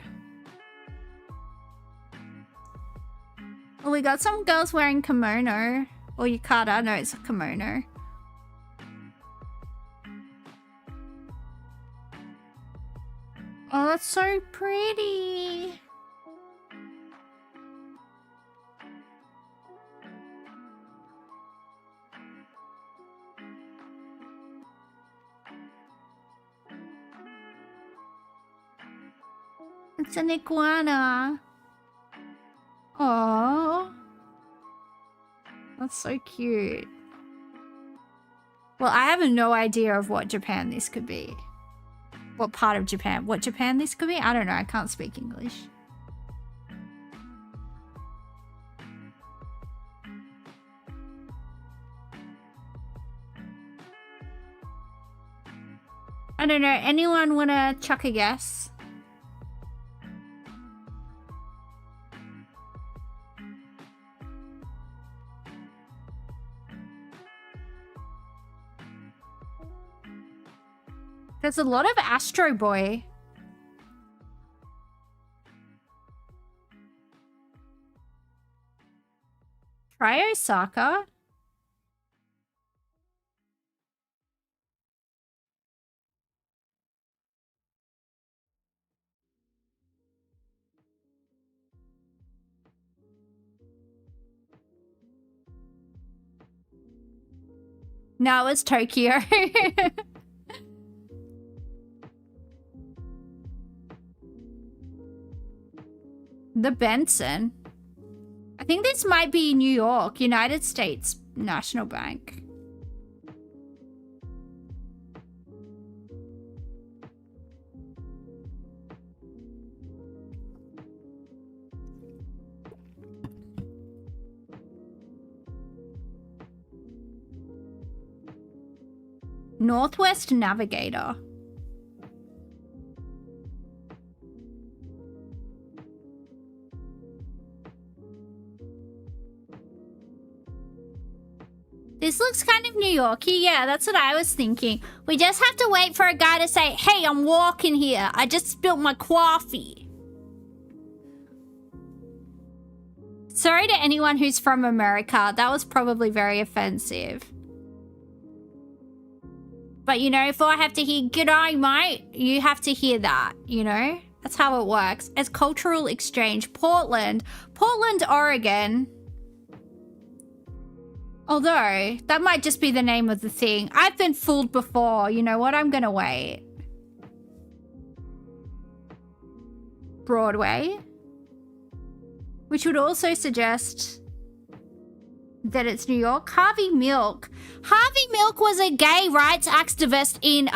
Well, we got some girls wearing kimono. Or yukata. No, it's a kimono. Oh, that's so pretty. It's an iguana. Aww. That's so cute. Well, I have no idea of what Japan this could be. What part of Japan? What Japan this could be? I don't know. I can't speak English. I don't know. Anyone want to chuck a guess? There's a lot of Astro Boy. Try Osaka. No, it's Tokyo. The Benson. I think this might be New York, United States National Bank. Northwest Navigator. This looks kind of New Yorky. Yeah, that's what I was thinking. We just have to wait for a guy to say, hey, I'm walking here. I just spilled my coffee. Sorry to anyone who's from America. That was probably very offensive. But, you know, if I have to hear, g'day, mate, you have to hear that, you know? That's how it works. As cultural exchange, Portland, Oregon. Although, that might just be the name of the thing. I've been fooled before. You know what? I'm gonna wait. Broadway. Which would also suggest that it's New York. Harvey Milk. Harvey Milk was a gay rights activist in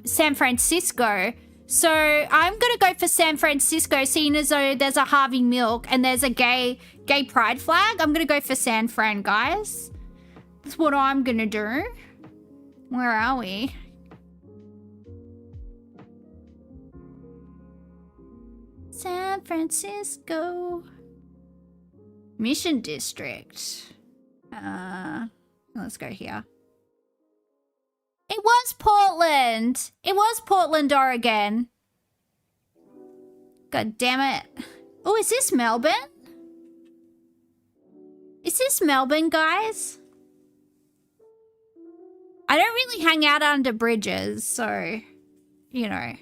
San Francisco. So I'm gonna go for San Francisco, seeing as though there's a Harvey Milk and there's a gay pride flag. I'm gonna go for San Fran, guys. That's what I'm gonna do. Where are we? San Francisco. Mission District. Let's go here. It was Portland. It was Portland, Oregon. God damn it. Oh, is this Melbourne? Is this Melbourne, guys? I don't really hang out under bridges, so, you know.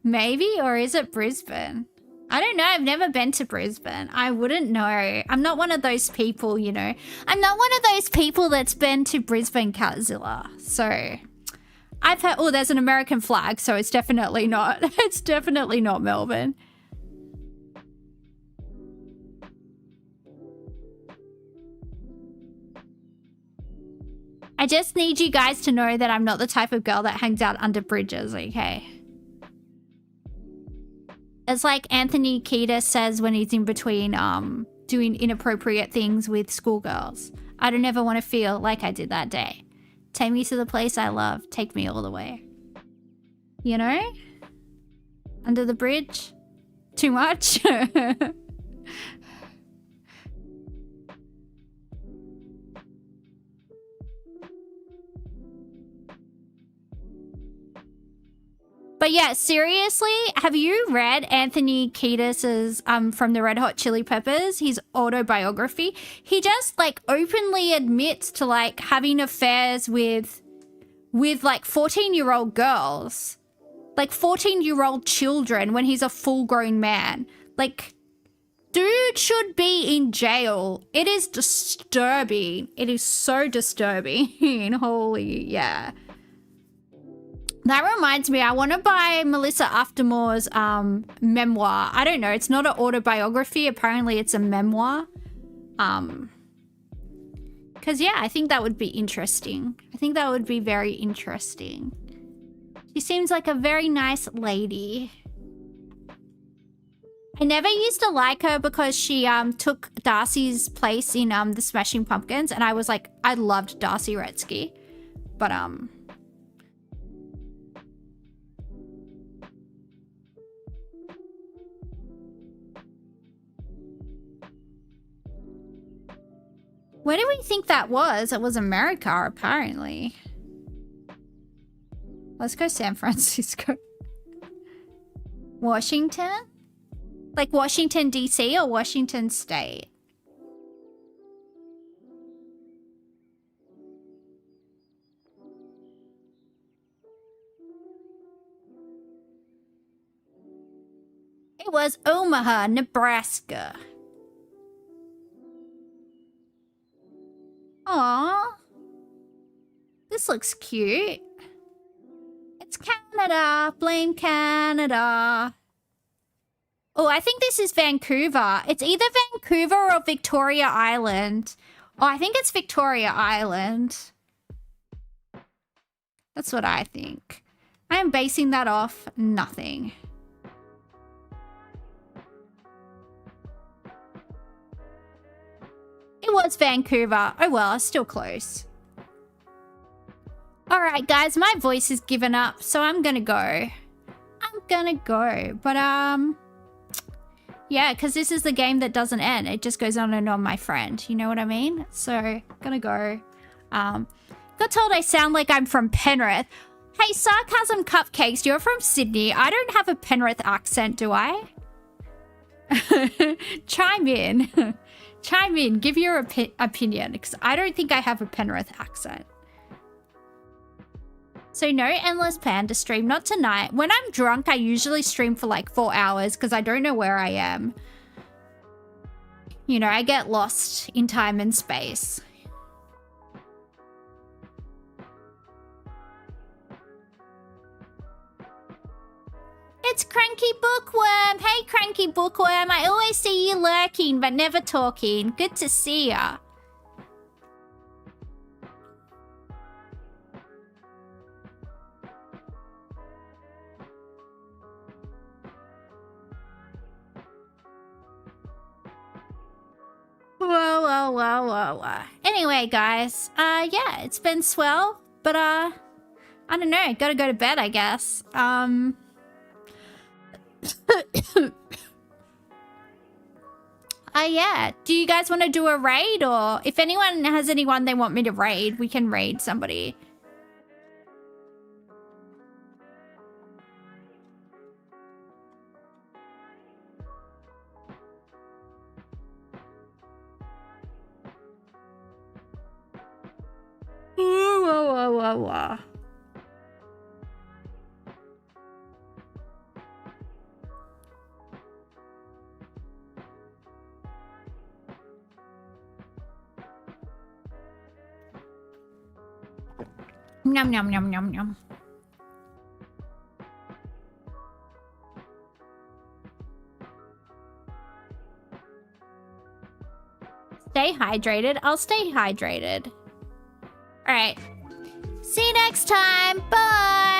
Maybe, or is it Brisbane? I don't know. I've never been to Brisbane. I wouldn't know. I'm not one of those people, you know. I'm not one of those people that's been to Brisbane, Catzilla. So, I've heard... Oh, there's an American flag, so it's definitely not... It's definitely not Melbourne. I just need you guys to know that I'm not the type of girl that hangs out under bridges, okay? It's like Anthony Kiedis says when he's in between doing inappropriate things with schoolgirls. I don't ever want to feel like I did that day. Take me to the place I love. Take me all the way. You know? Under the bridge? Too much? But yeah, seriously, have you read Anthony Kiedis's from the Red Hot Chili Peppers, his autobiography? He just like openly admits to like having affairs with like 14-year-old girls, like 14-year-old children when he's a full-grown man. Like, dude should be in jail. It is disturbing. It is so disturbing. Holy, yeah. That reminds me, I want to buy Melissa Aftermore's memoir. I don't know. It's not an autobiography. Apparently, it's a memoir. Because, yeah, I think that would be interesting. I think that would be very interesting. She seems like a very nice lady. I never used to like her because she took Darcy's place in the Smashing Pumpkins. And I was like, I loved Darcy Retzky. But, where do we think that was? It was America, apparently. Let's go San Francisco. Washington? Like Washington, D.C. or Washington State? It was Omaha, Nebraska. Aww. This looks cute. It's Canada. Blame Canada. Oh, I think this is Vancouver. It's either Vancouver or Victoria Island. Oh, I think it's Victoria Island. That's what I think. I am basing that off nothing. It was Vancouver. Oh well, still close. Alright guys, my voice has given up, so I'm gonna go. But yeah, because this is the game that doesn't end. It just goes on and on, my friend. You know what I mean? So, gonna go. Got told I sound like I'm from Penrith. Hey, Sarcasm Cupcakes, you're from Sydney. I don't have a Penrith accent, do I? Chime in. Chime in. Give your opinion, because I don't think I have a Penrith accent. So no endless panda stream, not tonight. When I'm drunk, I usually stream for like 4 hours because I don't know where I am. You know, I get lost in time and space. It's Cranky Bookworm. Hey, Cranky Bookworm. I always see you lurking but never talking. Good to see ya. Whoa. Anyway, guys, yeah, it's been swell, but, I don't know, gotta go to bed, I guess. Yeah, do you guys want to do a raid, or if anyone has anyone they want me to raid, we can raid somebody. Whoa. Nom. Stay hydrated. I'll stay hydrated. All right. See you next time. Bye.